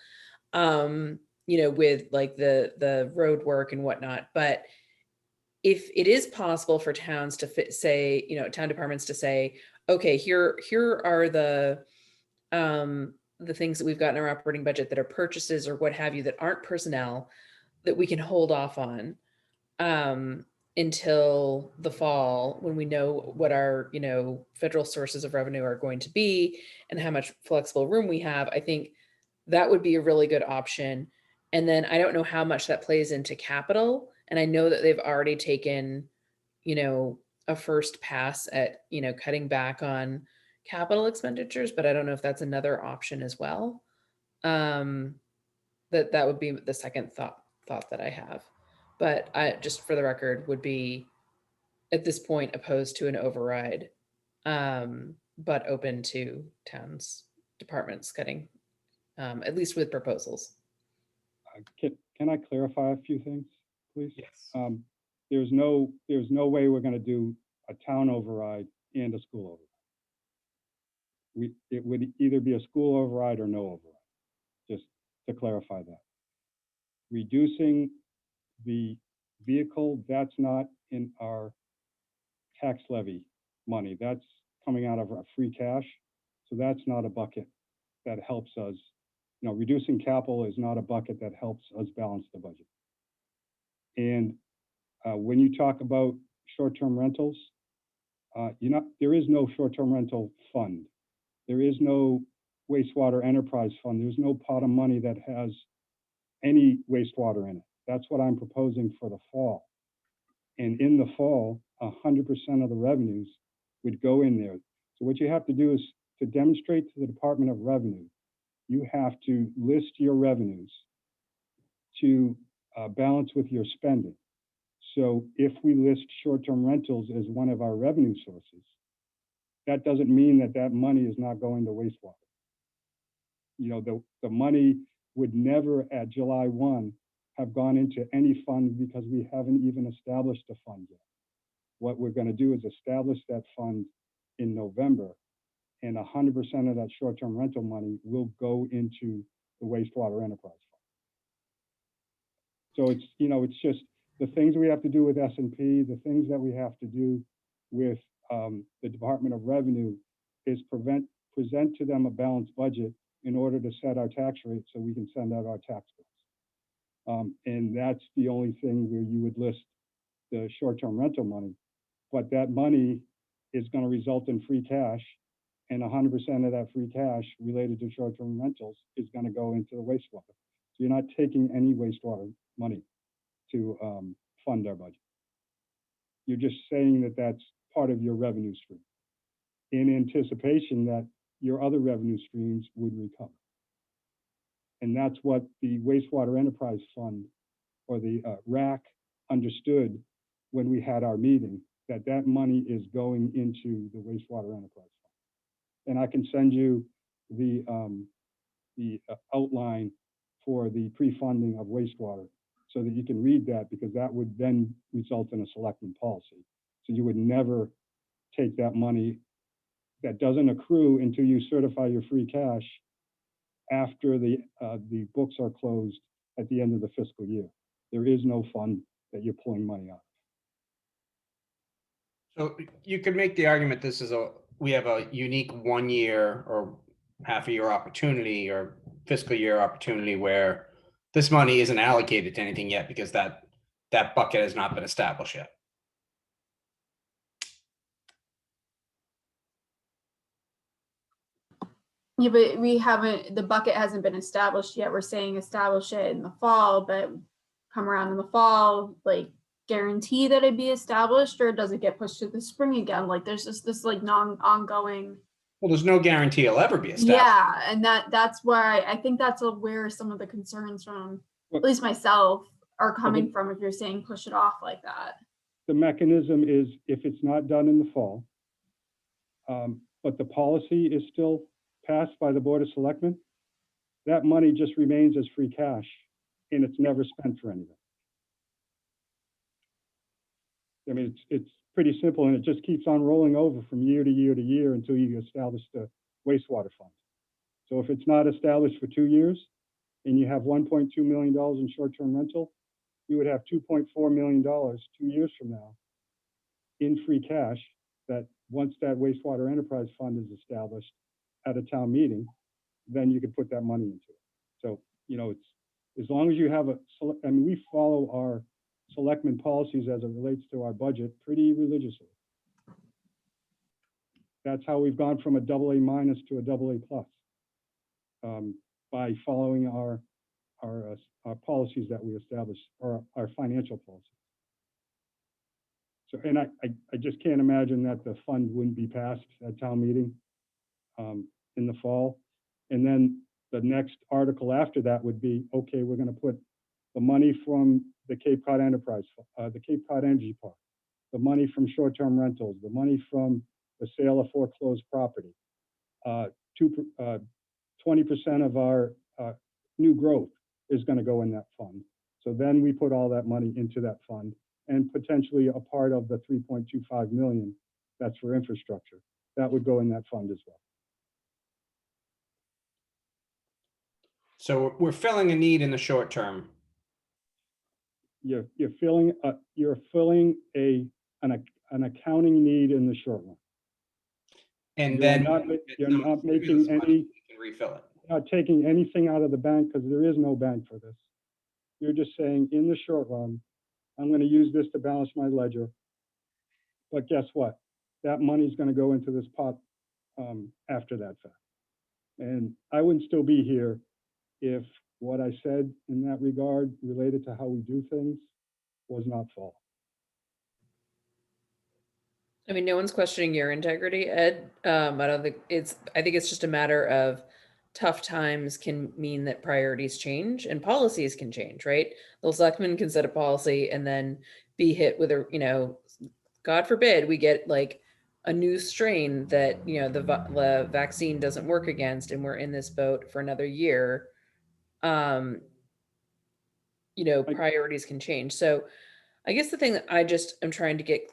C: with like the road work and whatnot. But if it is possible for towns to say, town departments to say, okay, here are the things that we've got in our operating budget that are purchases or what have you that aren't personnel, that we can hold off on until the fall when we know what our federal sources of revenue are going to be and how much flexible room we have. I think that would be a really good option. And then I don't know how much that plays into capital, and I know that they've already taken a first pass at cutting back on capital expenditures, but I don't know if that's another option as well. That would be the second thought that I have. But I, just for the record, would be at this point opposed to an override, but open to towns departments cutting, at least with proposals.
B: Can I clarify a few things, please?
A: Yes.
B: There's no way we're going to do a town override and a school override. It would either be a school override or no override, just to clarify that. Reducing the vehicle, that's not in our tax levy money. That's coming out of our free cash. So that's not a bucket that helps us. Reducing capital is not a bucket that helps us balance the budget. And when you talk about short-term rentals, there is no short-term rental fund. There is no wastewater enterprise fund. There's no pot of money that has any wastewater in it. That's what I'm proposing for the fall. And in the fall, 100% of the revenues would go in there. So what you have to do is to demonstrate to the Department of Revenue, you have to list your revenues to balance with your spending. So if we list short-term rentals as one of our revenue sources, that doesn't mean that that money is not going to wastewater. The money would never at July 1 have gone into any fund because we haven't even established a fund yet. What we're going to do is establish that fund in November, and 100% of that short-term rental money will go into the wastewater enterprise fund. So it's just the things we have to do with S&P, the things that we have to do with the Department of Revenue is present to them a balanced budget in order to set our tax rate so we can send out our tax bills. And that's the only thing where you would list the short-term rental money. But that money is going to result in free cash, and 100% of that free cash related to short-term rentals is going to go into the wastewater. So you're not taking any wastewater money to fund our budget. You're just saying that that's part of your revenue stream in anticipation that your other revenue streams would recover. And that's what the Wastewater Enterprise Fund, or the RAC, understood when we had our meeting, that money is going into the Wastewater Enterprise Fund. And I can send you the outline for the pre-funding of wastewater so that you can read that, because that would then result in a selectman policy. So you would never take that money that doesn't accrue until you certify your free cash after the books are closed at the end of the fiscal year. There is no fund that you're pulling money out of.
A: So you could make the argument we have a unique 1 year or half a year opportunity or fiscal year opportunity where this money isn't allocated to anything yet because that bucket has not been established yet.
E: Yeah, but the bucket hasn't been established yet. We're saying establish it in the fall, but come around in the fall, like guarantee that it be established, or does it get pushed to the spring again? Like there's just this like ongoing.
A: Well, there's no guarantee it'll ever be established.
E: Yeah, and that's why I think that's where some of the concerns from, at least myself, are coming from if you're saying push it off like that.
B: The mechanism is if it's not done in the fall, but the policy is still passed by the Board of Selectmen, that money just remains as free cash and it's never spent for anything. I mean, it's pretty simple, and it just keeps on rolling over from year to year to year until you establish the wastewater fund. So if it's not established for 2 years and you have $1.2 million in short-term rental, you would have $2.4 million 2 years from now in free cash that once that wastewater enterprise fund is established at a town meeting, then you could put that money into it. So, you know, it's as long as you have I mean, we follow our selectmen policies as it relates to our budget pretty religiously. That's how we've gone from a AA- to a AA+, by following our policies that we established, or our financial policies. So, and I just can't imagine that the fund wouldn't be passed at town meeting in the fall. And then the next article after that would be, okay, we're going to put the money from the Cape Cod Enterprise, the Cape Cod Energy Park, the money from short-term rentals, the money from the sale of foreclosed property, 20% of our new growth is going to go in that fund. So then we put all that money into that fund, and potentially a part of the 3.25 million that's for infrastructure that would go in that fund as well.
A: So we're filling a need in the short term.
B: You're filling an accounting need in the short run.
A: And then
B: You're not making any,
A: you can refill it.
B: not taking anything out of the bank, because there is no bank for this. You're just saying, in the short run, I'm going to use this to balance my ledger. But guess what? That money's going to go into this pot after that fact. And I wouldn't still be here if what I said in that regard related to how we do things was not false.
C: I mean, no one's questioning your integrity, Ed. I think it's just a matter of tough times can mean that priorities change and policies can change, right? The selectmen can set a policy and then be hit with a, you know, God forbid we get like a new strain that, you know, the vaccine doesn't work against, and we're in this boat for another year. You know, priorities can change. So I guess the thing that I just am trying to get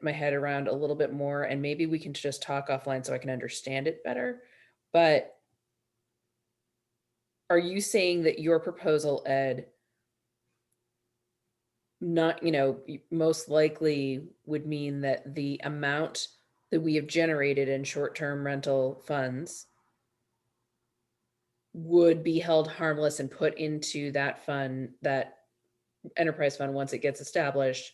C: my head around a little bit more, and maybe we can just talk offline so I can understand it better. But are you saying that your proposal, Ed, not, you know, most likely would mean that the amount that we have generated in short-term rental funds would be held harmless and put into that fund, that enterprise fund, once it gets established,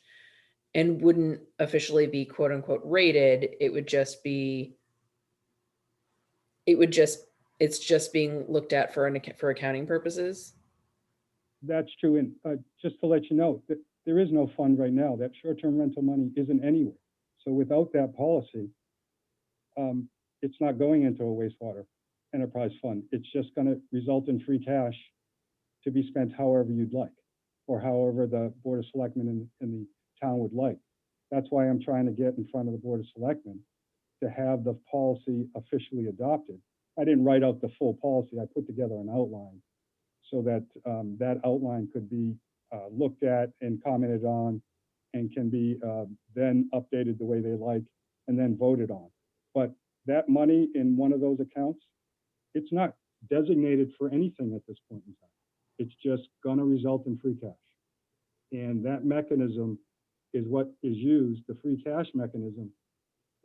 C: and wouldn't officially be quote unquote rated? It's just being looked at for accounting purposes.
B: That's true. And just to let you know, that there is no fund right now. That short-term rental money isn't anywhere. So without that policy, it's not going into a wastewater enterprise fund. It's just going to result in free cash to be spent however you'd like, or however the Board of Selectmen in the town would like. That's why I'm trying to get in front of the Board of Selectmen to have the policy officially adopted. I didn't write out the full policy. I put together an outline so that that outline could be looked at and commented on, and can be then updated the way they like and then voted on. But that money in one of those accounts, it's not designated for anything at this point in time. It's just going to result in free cash. And that mechanism is what is used, the free cash mechanism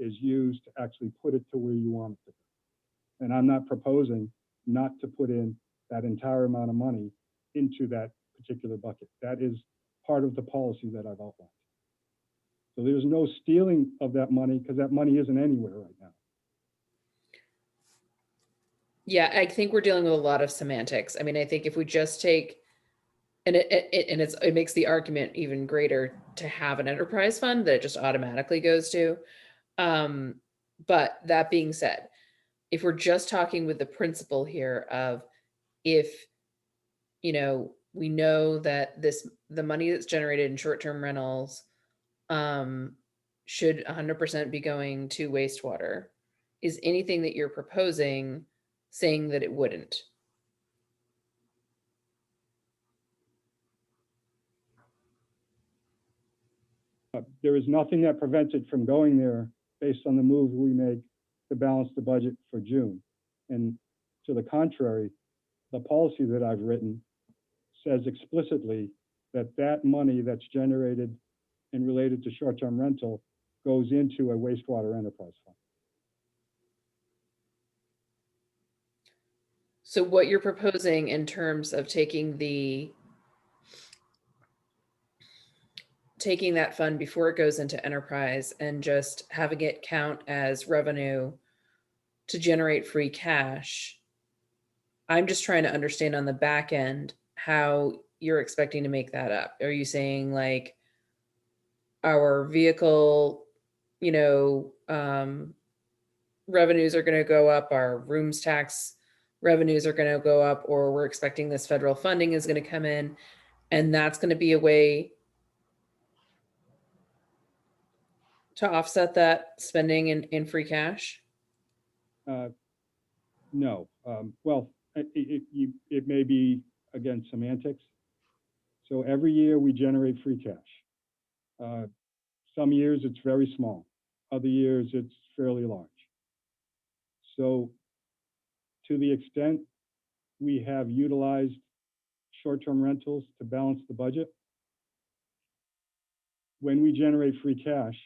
B: is used to actually put it to where you want it to be. And I'm not proposing not to put in that entire amount of money into that particular bucket. That is part of the policy that I've outlined. So there's no stealing of that money, because that money isn't anywhere right now.
C: Yeah, I think we're dealing with a lot of semantics. I mean, I think if we just take And it makes the argument even greater to have an enterprise fund that it just automatically goes to. But that being said, if we're just talking with the principle here of if, you know, we know that the money that's generated in short-term rentals should 100% be going to wastewater, is anything that you're proposing saying that it wouldn't?
B: There is nothing that prevents it from going there based on the move we make to balance the budget for June. And to the contrary, the policy that I've written says explicitly that that money that's generated and related to short-term rental goes into a wastewater enterprise fund.
C: So what you're proposing in terms of taking that fund before it goes into enterprise and just having it count as revenue to generate free cash. I'm just trying to understand on the back end how you're expecting to make that up. Are you saying like our vehicle, you know, revenues are going to go up, our rooms tax revenues are going to go up, or we're expecting this federal funding is going to come in, and that's going to be a way to offset that spending in free cash?
B: No. Well, it may be, again, semantics. So every year we generate free cash. Some years it's very small. Other years it's fairly large. So to the extent we have utilized short-term rentals to balance the budget, when we generate free cash,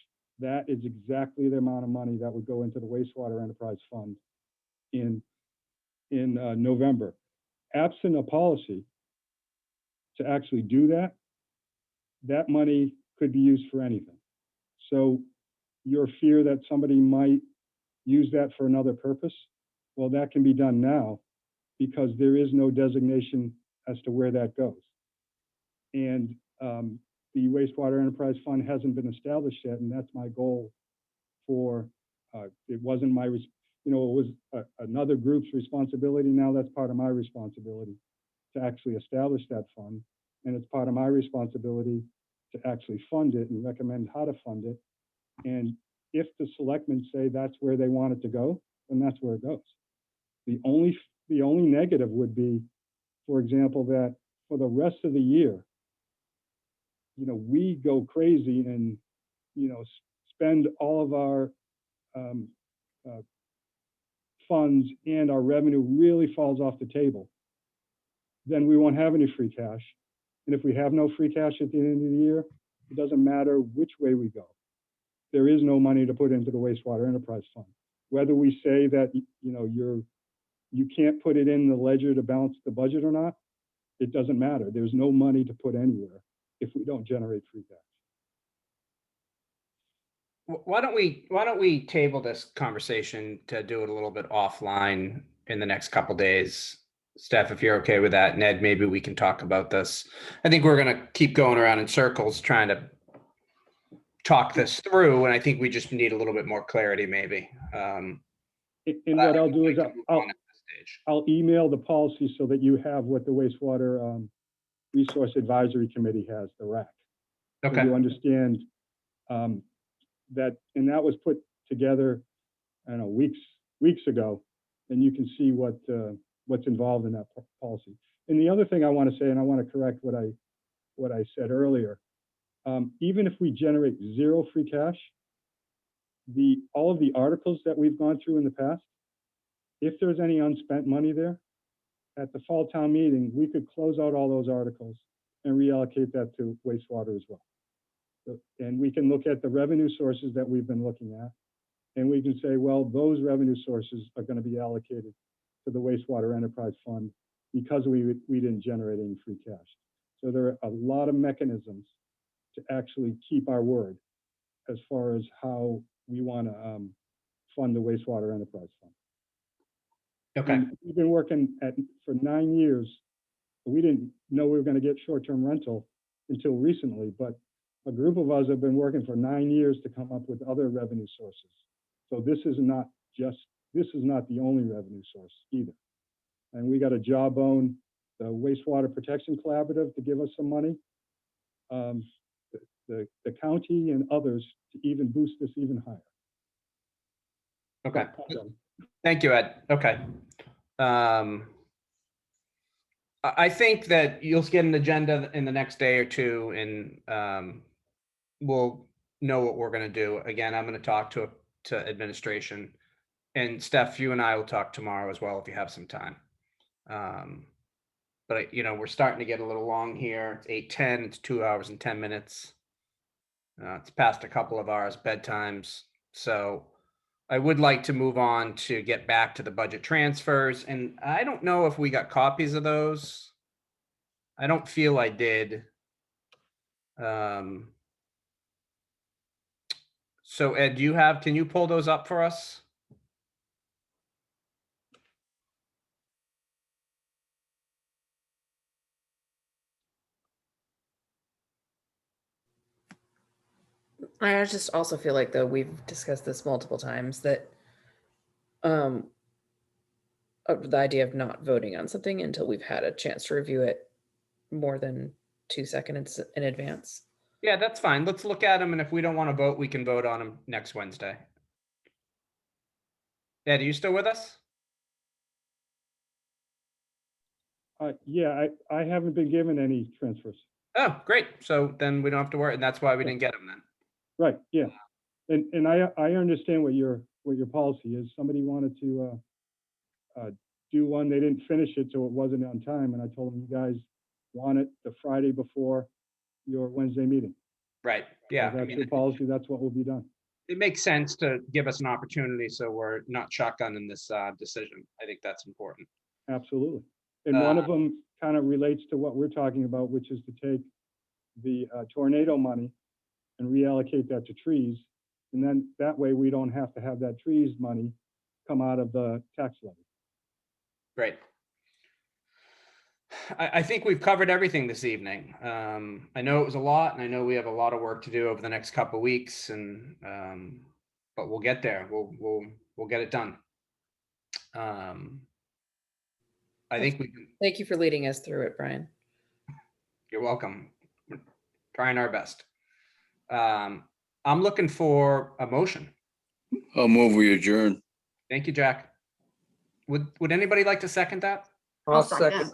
B: that is exactly the amount of money that would go into the wastewater enterprise fund in November. Absent a policy to actually do that, that money could be used for anything. So your fear that somebody might use that for another purpose, well, that can be done now because there is no designation as to where that goes. And the wastewater enterprise fund hasn't been established yet, and that's my goal for, it wasn't my, it was another group's responsibility. Now that's part of my responsibility to actually establish that fund. And it's part of my responsibility to actually fund it and recommend how to fund it. And if the selectmen say that's where they want it to go, then that's where it goes. The only negative would be, for example, that for the rest of the year, we go crazy and, spend all of our funds and our revenue really falls off the table. Then we won't have any free cash. And if we have no free cash at the end of the year, it doesn't matter which way we go. There is no money to put into the wastewater enterprise fund. Whether we say that, you can't put it in the ledger to balance the budget or not, it doesn't matter. There's no money to put anywhere if we don't generate free cash.
A: Why don't we table this conversation to do it a little bit offline in the next couple days? Steph, if you're okay with that, Ned, maybe we can talk about this. I think we're going to keep going around in circles trying to talk this through, and I think we just need a little bit more clarity, maybe.
B: And what I'll do is I'll email the policy so that you have what the wastewater resource advisory committee has, the RAC.
A: Okay.
B: So you understand that, and that was put together, I don't know, weeks ago, and you can see what's involved in that policy. And the other thing I want to say, and I want to correct what I said earlier, even if we generate zero free cash, all of the articles that we've gone through in the past, if there's any unspent money there, at the fall town meeting, we could close out all those articles and reallocate that to wastewater as well. And we can look at the revenue sources that we've been looking at, and we can say, well, those revenue sources are going to be allocated to the wastewater enterprise fund because we didn't generate any free cash. So there are a lot of mechanisms to actually keep our word as far as how we want to fund the wastewater enterprise fund.
A: Okay.
B: And we've been working for 9 years We didn't know we were going to get short-term rental until recently, but a group of us have been working for 9 years to come up with other revenue sources. So this is not the only revenue source either. And we got a jawbone, the Wastewater Protection Collaborative, to give us some money. The county and others to even boost this even higher.
A: Okay. Thank you, Ed. Okay. I think that you'll get an agenda in the next day or two, and we'll know what we're going to do. Again, I'm going to talk to administration, and Steph, you and I will talk tomorrow as well if you have some time. But we're starting to get a little long here. It's 8:10. It's 2 hours and 10 minutes. It's past a couple of hours bedtimes, so I would like to move on to get back to the budget transfers. And I don't know if we got copies of those. I don't feel I did. So Ed, can you pull those up for us?
C: I just also feel like, though, we've discussed this multiple times, that the idea of not voting on something until we've had a chance to review it more than 2 seconds in advance.
A: Yeah, that's fine. Let's look at them, and if we don't want to vote, we can vote on them next Wednesday. Ed, are you still with us?
B: Yeah, I haven't been given any transfers.
A: Oh, great. So then we don't have to worry, and that's why we didn't get them then.
B: Right, yeah. And I understand what your policy is. Somebody wanted to do one, they didn't finish it, so it wasn't on time, and I told them, you guys want it the Friday before your Wednesday meeting.
A: Right, yeah.
B: So that's your policy, that's what will be done.
A: It makes sense to give us an opportunity so we're not shotgunning this decision. I think that's important.
B: Absolutely. And one of them kind of relates to what we're talking about, which is to take the tornado money and reallocate that to trees. And then that way we don't have to have that trees money come out of the tax levy.
A: Great. I think we've covered everything this evening. I know it was a lot, and I know we have a lot of work to do over the next couple of weeks, and but we'll get there. We'll get it done. I think we can.
C: Thank you for leading us through it, Brian.
A: You're welcome. We're trying our best. I'm looking for a motion.
F: I'll move we adjourn.
A: Thank you, Jack. Would anybody like to second that?
D: I'll second.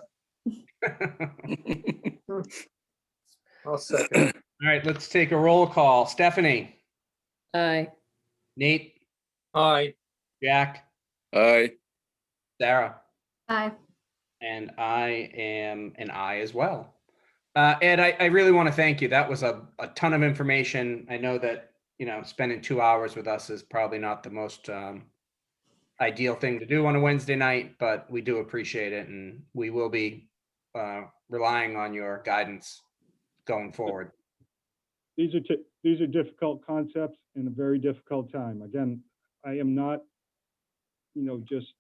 D: I'll second.
A: All right, let's take a roll call. Stephanie,
C: Aye.
A: Nate,
D: Aye.
A: Jack,
F: Aye.
A: Sarah,
E: Aye.
A: and I am an I as well. Ed, I really want to thank you. That was a ton of information. I know that, spending 2 hours with us is probably not the most ideal thing to do on a Wednesday night, but we do appreciate it, and we will be relying on your guidance going forward.
B: These are difficult concepts in a very difficult time. Again, I am not, just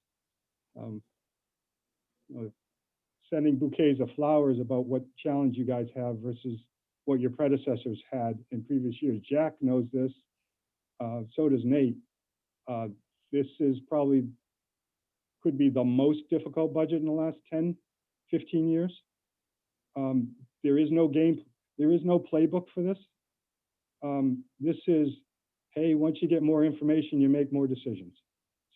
B: sending bouquets of flowers about what challenge you guys have versus what your predecessors had in previous years. Jack knows this, so does Nate. This is probably could be the most difficult budget in the last 10, 15 years. There is no playbook for this. This is, hey, once you get more information, you make more decisions.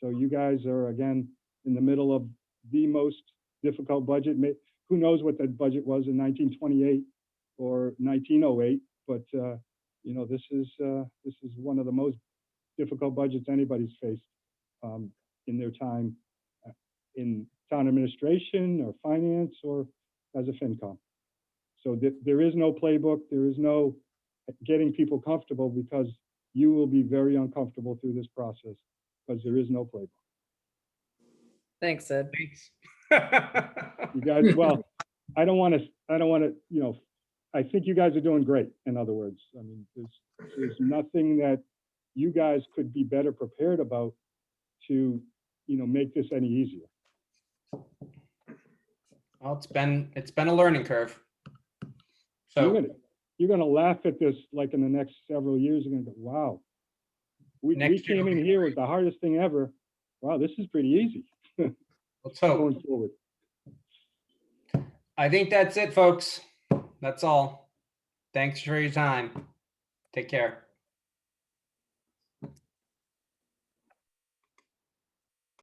B: So you guys are, again, in the middle of the most difficult budget. Who knows what that budget was in 1928 or 1908, but this is one of the most difficult budgets anybody's faced in their time in town administration or finance or as a FinCom. So there is no playbook. There is no getting people comfortable, because you will be very uncomfortable through this process because there is no playbook.
C: Thanks, Ed.
A: Thanks.
B: You guys, well, I don't want to, I think you guys are doing great. In other words, I mean, there's nothing that you guys could be better prepared about to, make this any easier.
A: Well, it's been a learning curve. So
B: You're gonna laugh at this, like in the next several years, you're gonna go, wow. We
A: Next year
B: came
A: will
B: in
A: be
B: here with the hardest thing ever. Wow, this is pretty easy
A: let's hope.
B: going forward.
A: I think that's it, folks. That's all. Thanks for your time. Take care.